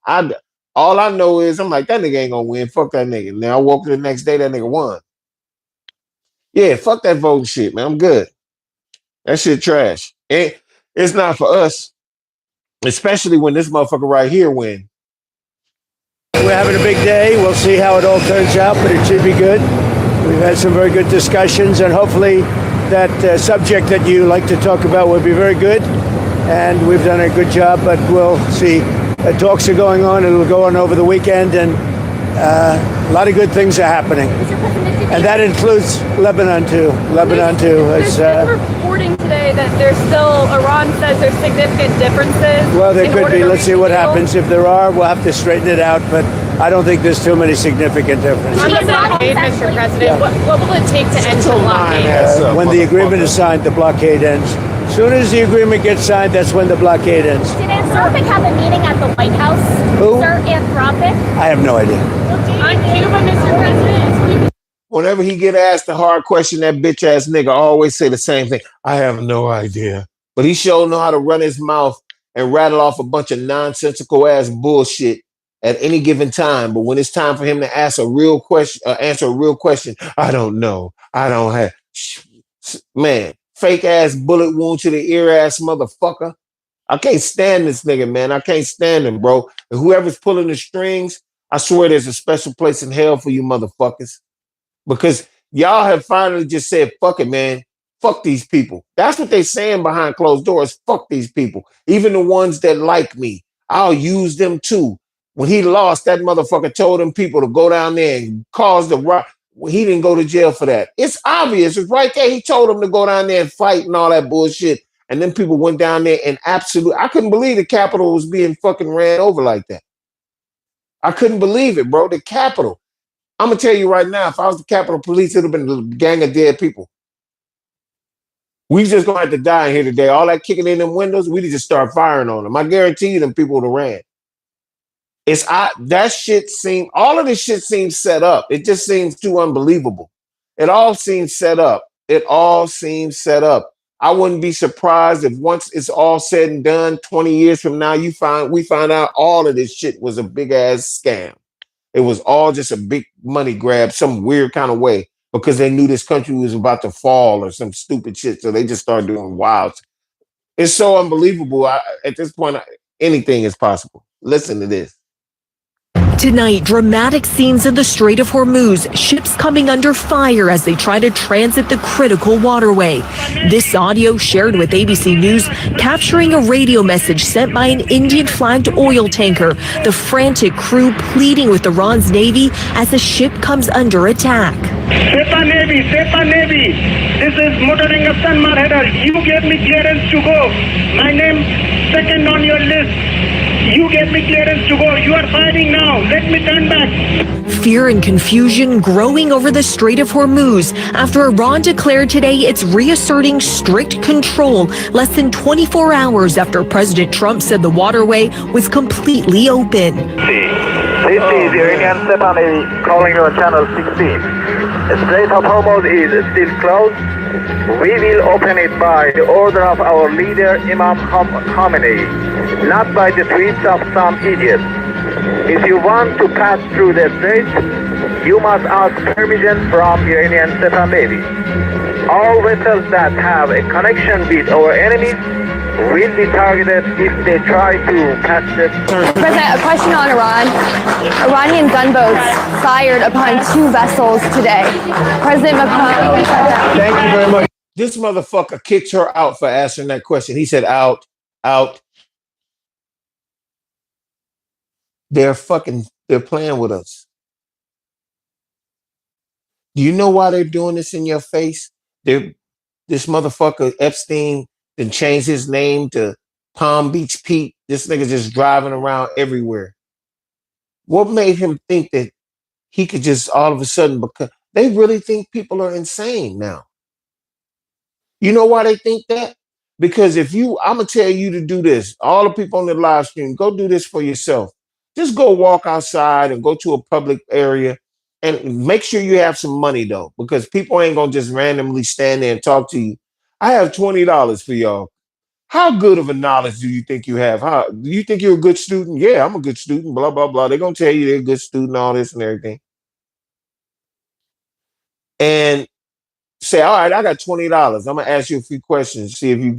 All I know is I'm like, that nigga ain't going to win. Fuck that nigga. Now I woke up the next day, that nigga won. Yeah, fuck that voting shit, man. I'm good. That shit trash. It's not for us, especially when this motherfucker right here win. We're having a big day. We'll see how it all turns out, but it should be good. We've had some very good discussions, and hopefully that subject that you like to talk about will be very good. And we've done a good job, but we'll see. Talks are going on. It'll go on over the weekend, and a lot of good things are happening. And that includes Lebanon, too. There's been reporting today that there's still, Iran says there's significant differences. Well, there could be. Let's see what happens. If there are, we'll have to straighten it out, but I don't think there's too many significant differences. On the blockade, Mr. President, what will it take to end the blockade? When the agreement is signed, the blockade ends. As soon as the agreement gets signed, that's when the blockade ends. Did Anthropic have a meeting at the White House? Who? Sir, Anthropic? I have no idea. On Cuba, Mr. President. Whenever he get asked a hard question, that bitch ass nigga always say the same thing. I have no idea. But he sure know how to run his mouth and rattle off a bunch of nonsensical ass bullshit at any given time. But when it's time for him to ask a real question, answer a real question, I don't know. I don't have. Man, fake ass bullet wound to the ear ass motherfucker. I can't stand this nigga, man. I can't stand him, bro. And whoever's pulling the strings, I swear there's a special place in hell for you motherfuckers. Because y'all have finally just said, fuck it, man. Fuck these people. That's what they saying behind closed doors. Fuck these people. Even the ones that like me. I'll use them too. When he lost, that motherfucker told them people to go down there and cause the rock. He didn't go to jail for that. It's obvious. It's right there. He told them to go down there and fight and all that bullshit. And then people went down there and I couldn't believe the Capitol was being fucking ran over like that. I couldn't believe it, bro. The Capitol. I'm going to tell you right now, if I was the Capitol Police, it would have been a gang of dead people. We just going to have to die in here today. All that kicking in them windows, we need to start firing on them. I guarantee you them people would have ran. All of this shit seems set up. It just seems too unbelievable. It all seems set up. I wouldn't be surprised if once it's all said and done, 20 years from now, we find out all of this shit was a big ass scam. It was all just a big money grab, some weird kind of way, because they knew this country was about to fall or some stupid shit. So they just started doing wild. It's so unbelievable. At this point, anything is possible. Listen to this. Tonight, dramatic scenes in the Strait of Hormuz, ships coming under fire as they try to transit the critical waterway. This audio shared with ABC News, capturing a radio message sent by an Indian-flagged oil tanker, the frantic crew pleading with Iran's Navy as the ship comes under attack. Sepa Navy, this is Motoring Afghan Marheader. You gave me clearance to go. My name, second on your list. You gave me clearance to go. You are fighting now. Let me turn back. Fear and confusion growing over the Strait of Hormuz after Iran declared today it's reasserting strict control less than 24 hours after President Trump said the waterway was completely open. This is Iranian Stephanie calling you on channel 16. Strait of Hormuz is still closed. We will open it by the order of our leader Imam Khamenei, not by the tweets of some idiot. If you want to pass through the strait, you must ask permission from Iranian Stepan Navy. All vessels that have a connection with our enemies will be targeted if they try to pass the President, a question on Iran. Iranian gunboats fired upon 2 vessels today. President Macron. Thank you very much. This motherfucker kicked her out for answering that question. He said, out. They're playing with us. Do you know why they're doing this in your face? This motherfucker Epstein then changed his name to Palm Beach Pete. This nigga just driving around everywhere. What made him think that he could just all of a sudden, because they really think people are insane now. You know why they think that? Because I'm gonna tell you to do this. All the people on the live stream, go do this for yourself. Just go walk outside and go to a public area and make sure you have some money though, because people ain't gonna just randomly stand there and talk to you. I have $20 for y'all. How good of a knowledge do you think you have? Do you think you're a good student? Yeah, I'm a good student, blah, blah, blah. They're gonna tell you they're a good student, all this and everything. And say, all right, I got $20. I'm gonna ask you a few questions. See if you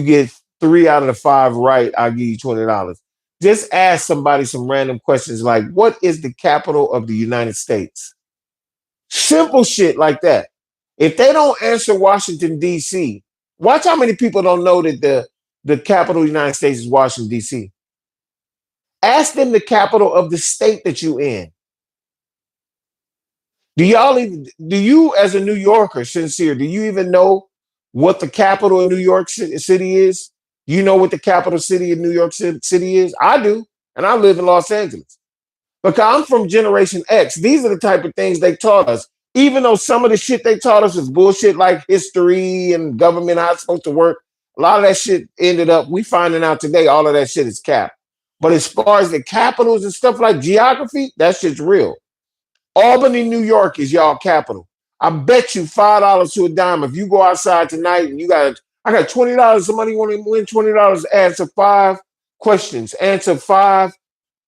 get 3 out of the 5 right, I'll give you $20. Just ask somebody some random questions like, what is the capital of the United States? Simple shit like that. If they don't answer Washington, D.C., watch how many people don't know that the capital of the United States is Washington, D.C. Ask them the capital of the state that you're in. Do you as a New Yorker, sincere, do you even know what the capital of New York City is? You know what the capital city of New York City is? I do, and I live in Los Angeles. Because I'm from Generation X. These are the type of things they taught us. Even though some of the shit they taught us is bullshit like history and government, how it's supposed to work, a lot of that shit ended up, we finding out today, all of that shit is cap. But as far as the capitals and stuff like geography, that shit's real. Albany, New York is y'all capital. I bet you $5 to a dime. If you go outside tonight and I got $20. Somebody want to win $20, answer 5 questions. Answer 5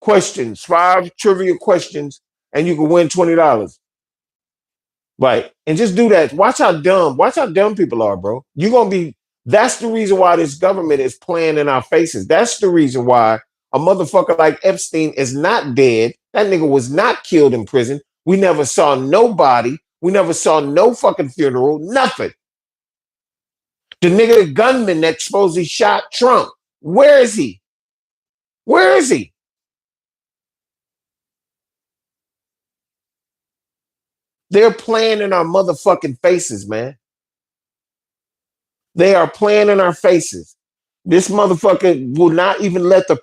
questions, 5 trivia questions, and you can win $20. Right. And just do that. Watch how dumb people are, bro. That's the reason why this government is playing in our faces. That's the reason why a motherfucker like Epstein is not dead. That nigga was not killed in prison. We never saw nobody. We never saw no fucking funeral, nothing. The nigga, the gunman that supposedly shot Trump, where is he? Where is he? They're playing in our motherfucking faces, man. They are playing in our faces. This motherfucker will not even let the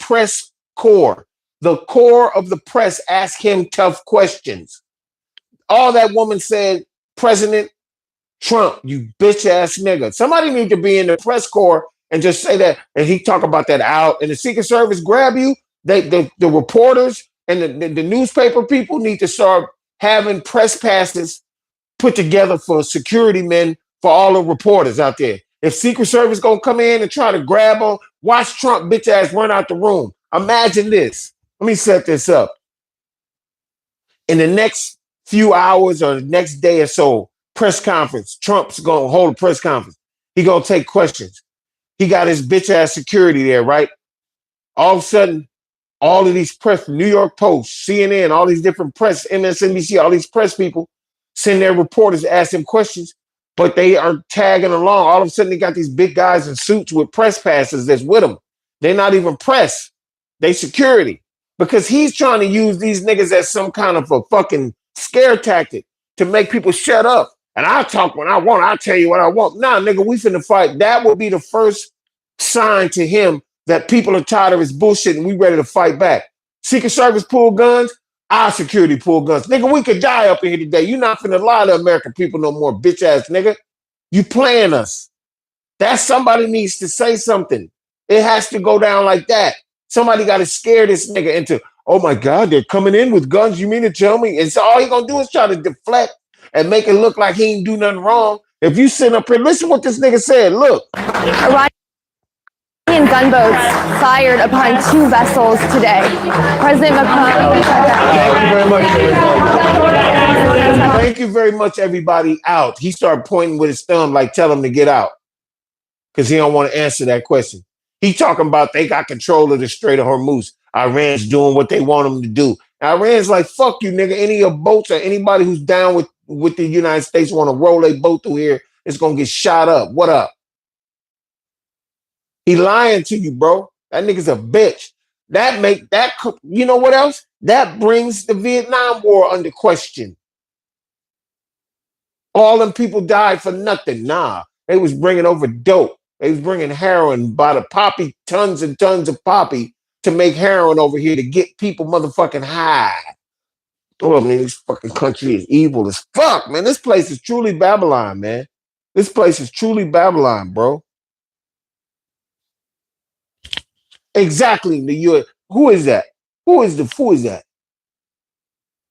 the core of the press, ask him tough questions. All that woman said, President Trump, you bitch ass nigga. Somebody need to be in the press corps and just say that. And he talk about that out. And the Secret Service grab you. The reporters and the newspaper people need to start having press passes put together for security men for all the reporters out there. If Secret Service gonna come in and try to grab them, watch Trump bitch ass run out the room. Imagine this. Let me set this up. In the next few hours or the next day or so, press conference. Trump's gonna hold a press conference. He gonna take questions. He got his bitch ass security there, right? All of a sudden, all of these press, New York Post, CNN, all these different press, MSNBC, all these press people send their reporters to ask them questions, but they are tagging along. All of a sudden, they got these big guys in suits with press passes that's with them. They're not even press. They security. Because he's trying to use these niggas as some kind of a fucking scare tactic to make people shut up. And I'll talk when I want. I'll tell you what I want. Nah, nigga, we finna fight. That will be the first sign to him that people are tired of his bullshit and we ready to fight back. Secret Service pull guns, our security pull guns. Nigga, we could die up in here today. You're not finna lie to American people no more, bitch ass nigga. You playing us. That somebody needs to say something. It has to go down like that. Somebody got to scare this nigga into, oh my God, they're coming in with guns. You mean to tell me? And so all he gonna do is try to deflect and make it look like he ain't do nothing wrong. If you sit up here, listen what this nigga said. Look. Iranian gunboats fired upon 2 vessels today. President Macron. Thank you very much, everybody. Thank you very much, everybody. Out. He started pointing with his thumb, like tell him to get out, because he don't want to answer that question. He talking about they got control of the Strait of Hormuz. Iran's doing what they want them to do. Iran's like, fuck you, nigga. Any of your boats or anybody who's down with the United States want to roll a boat through here, it's gonna get shot up. What up? He lying to you, bro. That nigga's a bitch. You know what else? That brings the Vietnam War under question. All them people died for nothing. Nah, they was bringing over dope. They was bringing heroin by the poppy, tons and tons of poppy to make heroin over here to get people motherfucking high. Oh, man, this fucking country is evil as fuck, man. This place is truly Babylon, man. This place is truly Babylon, bro. Exactly. The U.S. Who is that? Who is that?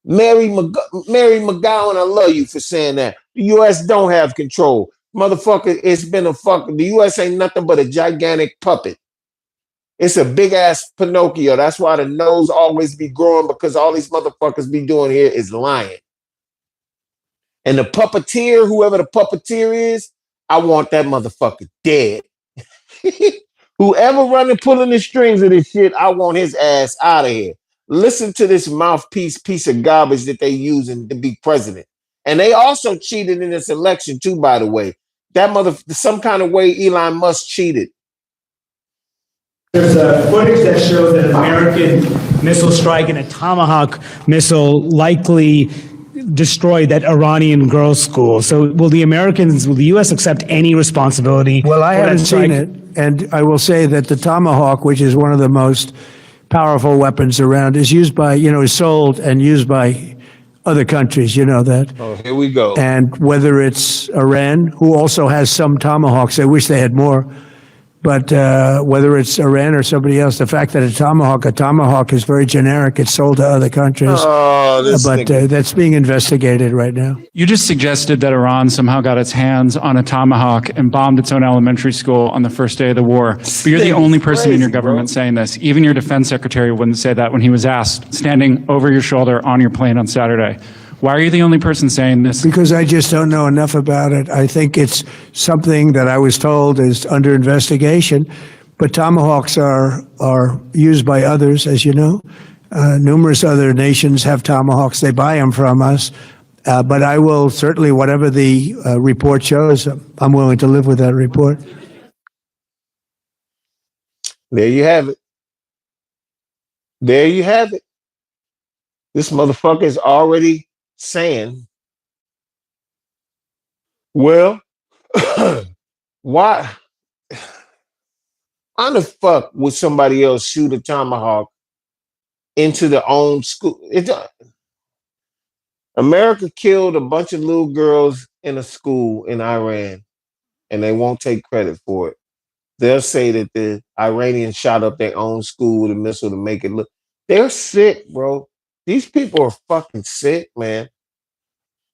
Mary McGowan, I love you for saying that. The U.S. don't have control. Motherfucker, it's been the U.S. ain't nothing but a gigantic puppet. It's a big ass Pinocchio. That's why the nose always be growing, because all these motherfuckers be doing here is lying. And the puppeteer, whoever the puppeteer is, I want that motherfucker dead. Whoever running, pulling the strings of this shit, I want his ass out of here. Listen to this mouthpiece piece of garbage that they using to be president. And they also cheated in this election too, by the way. Some kind of way Elon Musk cheated. There's footage that shows that an American missile strike and a Tomahawk missile likely destroyed that Iranian girls' school. So will the U.S. accept any responsibility? Well, I haven't seen it, and I will say that the Tomahawk, which is one of the most powerful weapons around, is used by, is sold and used by other countries, you know that. Oh, here we go. And whether it's Iran, who also has some Tomahawks, I wish they had more, but whether it's Iran or somebody else, the fact that a Tomahawk is very generic. It's sold to other countries. But that's being investigated right now. You just suggested that Iran somehow got its hands on a Tomahawk and bombed its own elementary school on the first day of the war. But you're the only person in your government saying this. Even your defense secretary wouldn't say that when he was asked, standing over your shoulder on your plane on Saturday. Why are you the only person saying this? Because I just don't know enough about it. I think it's something that I was told is under investigation. But Tomahawks are used by others, as you know. Numerous other nations have Tomahawks. They buy them from us. But I will certainly, whatever the report shows, I'm willing to live with that report. There you have it. There you have it. This motherfucker is already saying, well, why the fuck would somebody else shoot a Tomahawk into their own school? America killed a bunch of little girls in a school in Iran, and they won't take credit for it. They'll say that the Iranians shot up their own school with a missile to make it look. They're sick, bro. These people are fucking sick, man.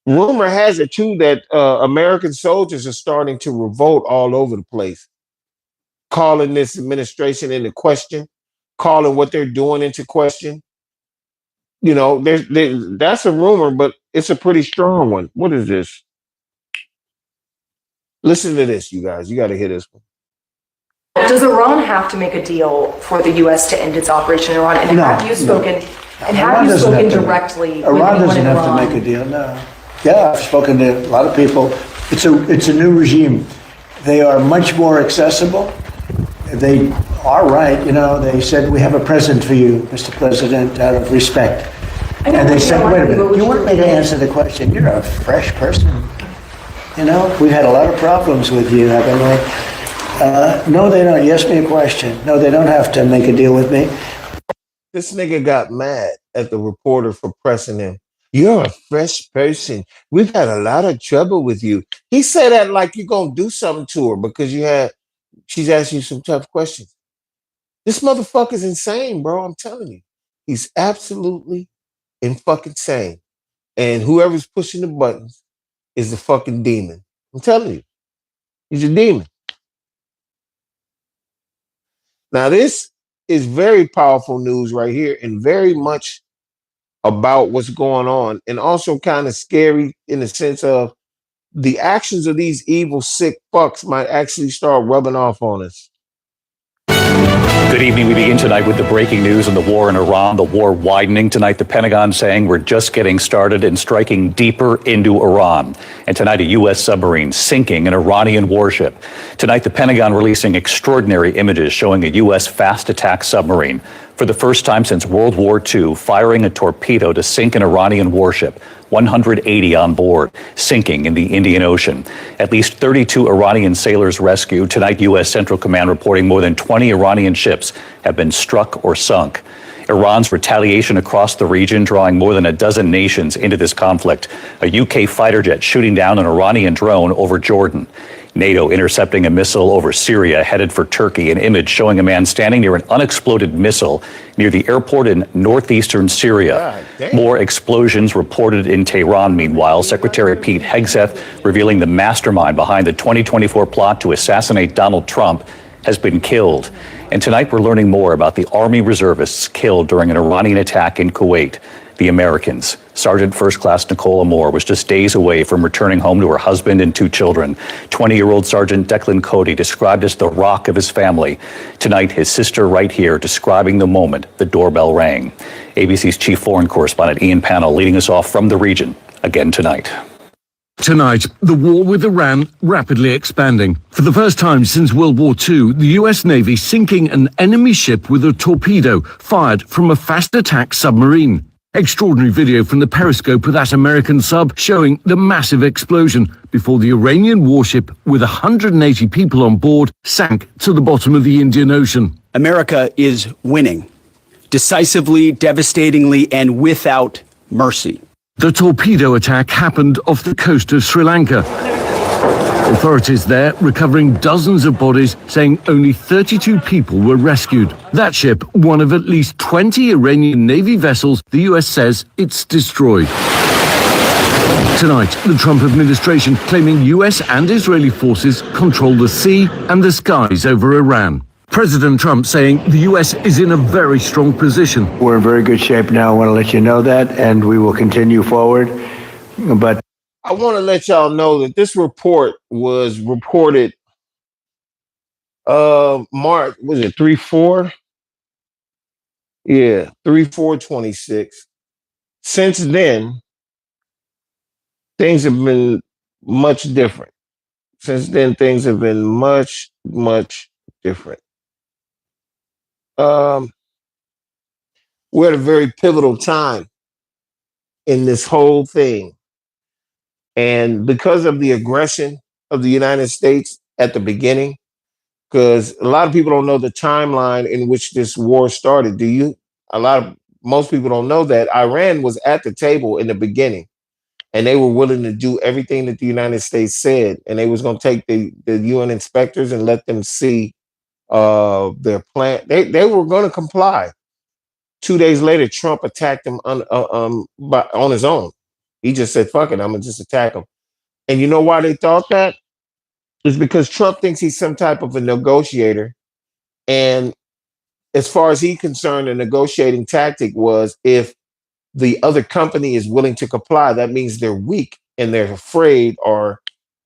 Rumor has it, too, that American soldiers are starting to revolt all over the place, calling this administration into question, calling what they're doing into question. You know, that's a rumor, but it's a pretty strong one. What is this? Listen to this, you guys. You got to hear this one. Does Iran have to make a deal for the U.S. to end its operation in Iran? And No, have you spoken? no. And have you spoken directly? Iran doesn't have to make a deal. No. Yeah, I've spoken to a lot of people. It's a new regime. They are much more accessible. They are right. You know, they said, we have a present for you, Mr. President, out of respect. And they said, wait a minute, you want me to answer the question? You're a fresh person. You know, we've had a lot of problems with you, haven't we? No, they don't. You ask me a question. No, they don't have to make a deal with me. This nigga got mad at the reporter for pressing him. You're a fresh person. We've had a lot of trouble with you. He said that like you're going to do something to her because she's asking you some tough questions. This motherfucker's insane, bro. I'm telling you. He's absolutely in fucking sane. And whoever's pushing the buttons is the fucking demon. I'm telling you, he's a demon. Now, this is very powerful news right here and very much about what's going on, and also kind of scary in the sense of the actions of these evil, sick fucks might actually start rubbing off on us. Good evening. We begin tonight with the breaking news on the war in Iran, the war widening. Tonight, the Pentagon saying we're just getting started and striking deeper into Iran. And tonight, a U.S. submarine sinking an Iranian warship. Tonight, the Pentagon releasing extraordinary images showing a U.S. fast attack submarine. For the first time since World War II, firing a torpedo to sink an Iranian warship. 180 on board, sinking in the Indian Ocean. At least 32 Iranian sailors rescued. Tonight, U.S. Central Command reporting more than 20 Iranian ships have been struck or sunk. Iran's retaliation across the region, drawing more than a dozen nations into this conflict. A UK fighter jet shooting down an Iranian drone over Jordan. NATO intercepting a missile over Syria headed for Turkey. An image showing a man standing near an unexploded missile near the airport in northeastern Syria. More explosions reported in Tehran. Meanwhile, Secretary Pete Hegseth revealing the mastermind behind the 2024 plot to assassinate Donald Trump has been killed. And tonight we're learning more about the Army reservists killed during an Iranian attack in Kuwait. The Americans. Sergeant First Class Nicole Moore was just days away from returning home to her husband and 2 children. 20-year-old Sergeant Declan Cody, described as the rock of his family. Tonight, his sister right here describing the moment the doorbell rang. ABC's chief foreign correspondent Ian Pannell leading us off from the region again tonight. Tonight, the war with Iran rapidly expanding. For the first time since World War II, the U.S. Navy sinking an enemy ship with a torpedo fired from a fast attack submarine. Extraordinary video from the periscope of that American sub showing the massive explosion before the Iranian warship with 180 people on board sank to the bottom of the Indian Ocean. America is winning, decisively, devastatingly, and without mercy. The torpedo attack happened off the coast of Sri Lanka. Authorities there recovering dozens of bodies, saying only 32 people were rescued. That ship, one of at least 20 Iranian Navy vessels, the US says it's destroyed. Tonight, the Trump administration claiming US and Israeli forces control the sea and the skies over Iran. President Trump saying the US is in a very strong position. We're in very good shape now. I want to let you know that, and we will continue forward. But I want to let y'all know that this report was reported March, was it 3/4? Yeah, 3/4/26. Since then, things have been much different. Since then, things have been much, much different. We're at a very pivotal time in this whole thing. And because of the aggression of the United States at the beginning, because a lot of people don't know the timeline in which this war started. Do you? Most people don't know that Iran was at the table in the beginning, and they were willing to do everything that the United States said, and they was going to take the UN inspectors and let them see their plan. They were going to comply. 2 days later, Trump attacked them on his own. He just said, fuck it, I'm going to just attack them. And you know why they thought that? It's because Trump thinks he's some type of a negotiator. And as far as he's concerned, a negotiating tactic was if the other company is willing to comply, that means they're weak and they're afraid, or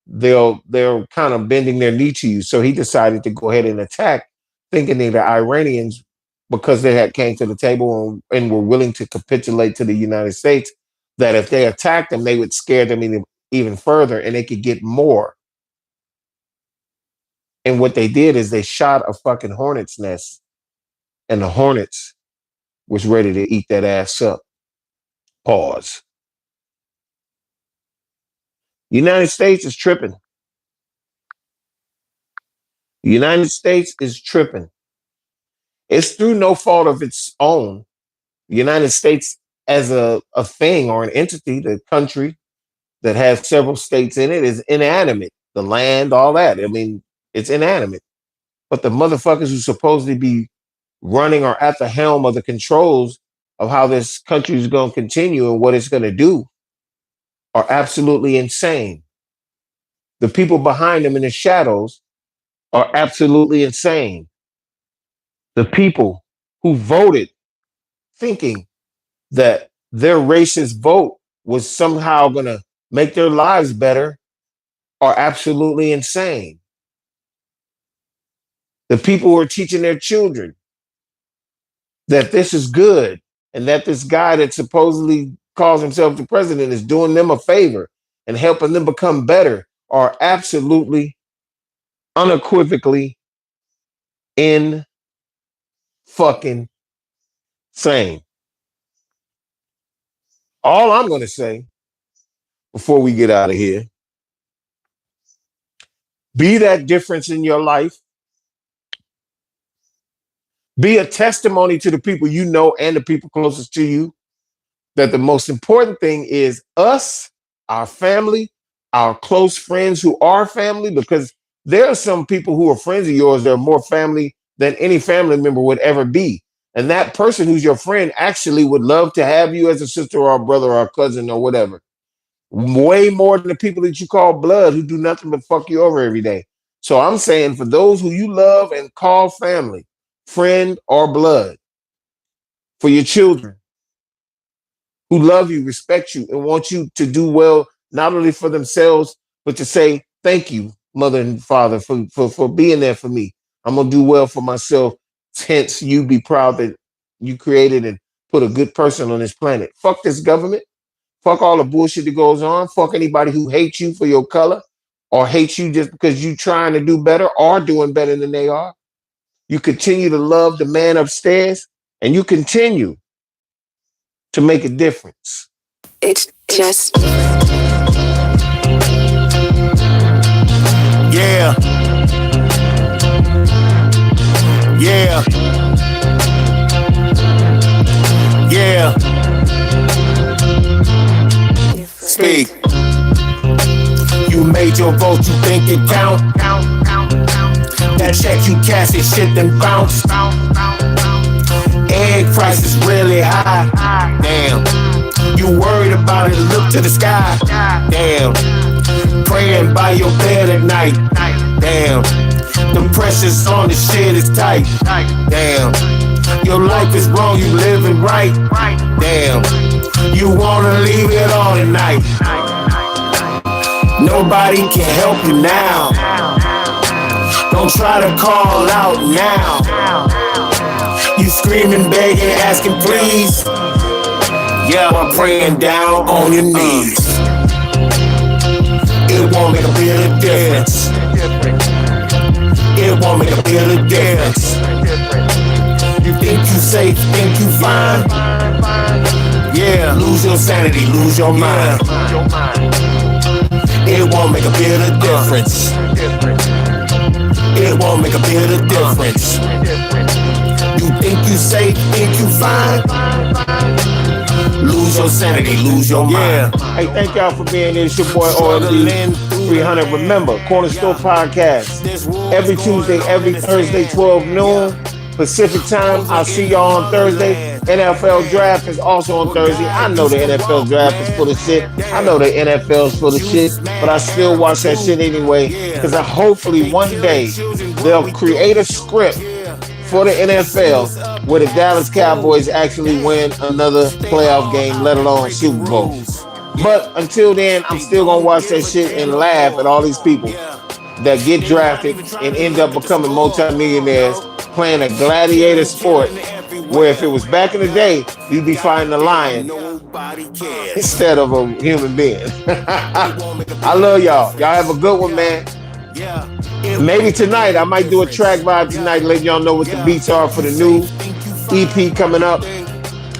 they're kind of bending their knee to you. So he decided to go ahead and attack, thinking that the Iranians, because they had came to the table and were willing to capitulate to the United States, that if they attacked them, they would scare them even further and they could get more. And what they did is they shot a fucking hornet's nest, and the hornets was ready to eat that ass up. Pause. United States is tripping. The United States is tripping. It's through no fault of its own. The United States as a thing or an entity, the country that has several states in it, is inanimate. The land, all that. I mean, it's inanimate. But the motherfuckers who supposedly be running or at the helm of the controls of how this country is going to continue and what it's going to do are absolutely insane. The people behind them in the shadows are absolutely insane. The people who voted thinking that their racist vote was somehow going to make their lives better are absolutely insane. The people who are teaching their children that this is good and that this guy that supposedly calls himself the president is doing them a favor and helping them become better are absolutely, unequivocally in fucking sane. All I'm going to say before we get out of here, be that difference in your life. Be a testimony to the people you know and the people closest to you that the most important thing is us, our family, our close friends who are family, because there are some people who are friends of yours that are more family than any family member would ever be. And that person who's your friend actually would love to have you as a sister or a brother or a cousin or whatever. Way more than the people that you call blood who do nothing but fuck you over every day. So I'm saying for those who you love and call family, friend or blood, for your children who love you, respect you, and want you to do well, not only for themselves, but to say, thank you, mother and father, for being there for me. I'm going to do well for myself. Hence, you be proud that you created and put a good person on this planet. Fuck this government. Fuck all the bullshit that goes on. Fuck anybody who hates you for your color or hates you just because you're trying to do better or doing better than they are. You continue to love the man upstairs and you continue to make a difference. It's just... Yeah. Yeah. Yeah. Speak. You made your vote, you think it count? That check you cash it, shit then bounce. Egg prices really high. Damn. You worried about it, look to the sky. Damn. Praying by your bed at night. Damn. The pressure's on, the shit is tight. Damn. Your life is wrong, you living right. Damn. You wanna leave it all tonight. Nobody can help you now. Don't try to call out now. You screaming, begging, asking please. Yeah, I'm praying down on your knees. It won't make a bit of difference. It won't make a bit of difference. You think you safe, think you fine? Yeah, lose your sanity, lose your mind. It won't make a bit of difference. It won't make a bit of difference. You think you safe, think you fine? Lose your sanity, lose your mind. Hey, thank y'all for being here. It's your boy OMD 300. Remember, Corner Store Podcast. Every Tuesday, every Thursday, 12 noon Pacific time. I'll see y'all on Thursday. NFL draft is also on Thursday. I know the NFL draft is full of shit. I know the NFL is full of shit, but I still watch that shit anyway because hopefully one day they'll create a script for the NFL where the Dallas Cowboys actually win another playoff game, let alone Super Bowl. But until then, I'm still gonna watch that shit and laugh at all these people that get drafted and end up becoming multimillionaires playing a gladiator sport where if it was back in the day, you'd be fighting a lion instead of a human being. I love y'all. Y'all have a good one, man. Maybe tonight, I might do a track vibe tonight, letting y'all know what the beats are for the new EP coming up.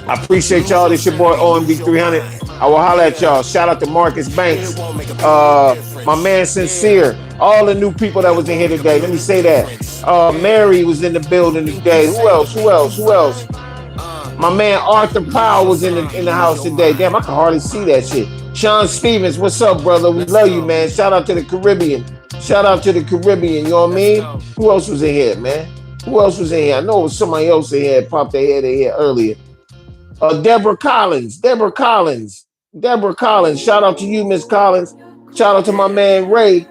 I appreciate y'all. This your boy OMD 300. I will holler at y'all. Shout out to Marcus Banks, my man Sincere, all the new people that was in here today. Let me say that. Mary was in the building today. Who else? My man Arthur Powell was in the house today. Damn, I can hardly see that shit. Sean Stevens, what's up, brother? We love you, man. Shout out to the Caribbean. You know what I mean? Who else was in here, man? I know it was somebody else in here popped their head in here earlier. Deborah Collins. Shout out to you, Miss Collins. Shout out to my man Ray.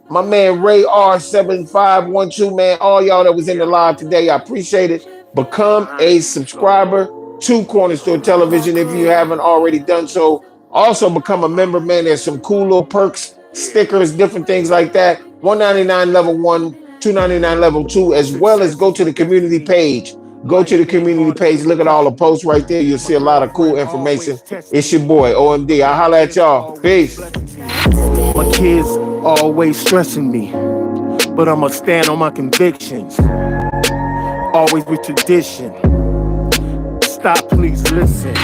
My man Ray R7512, man. All y'all that was in the live today, I appreciate it. Become a subscriber to Corner Store Television if you haven't already done so. Also become a member, man. There's some cool little perks, stickers, different things like that. $199 level 1, $299 level 2, as well as go to the community page. Go to the community page, look at all the posts right there. You'll see a lot of cool information. It's your boy, OMD. I'll holler at y'all. Peace. My kids always stressing me, but I'ma stand on my convictions. Always with tradition. Stop, please listen.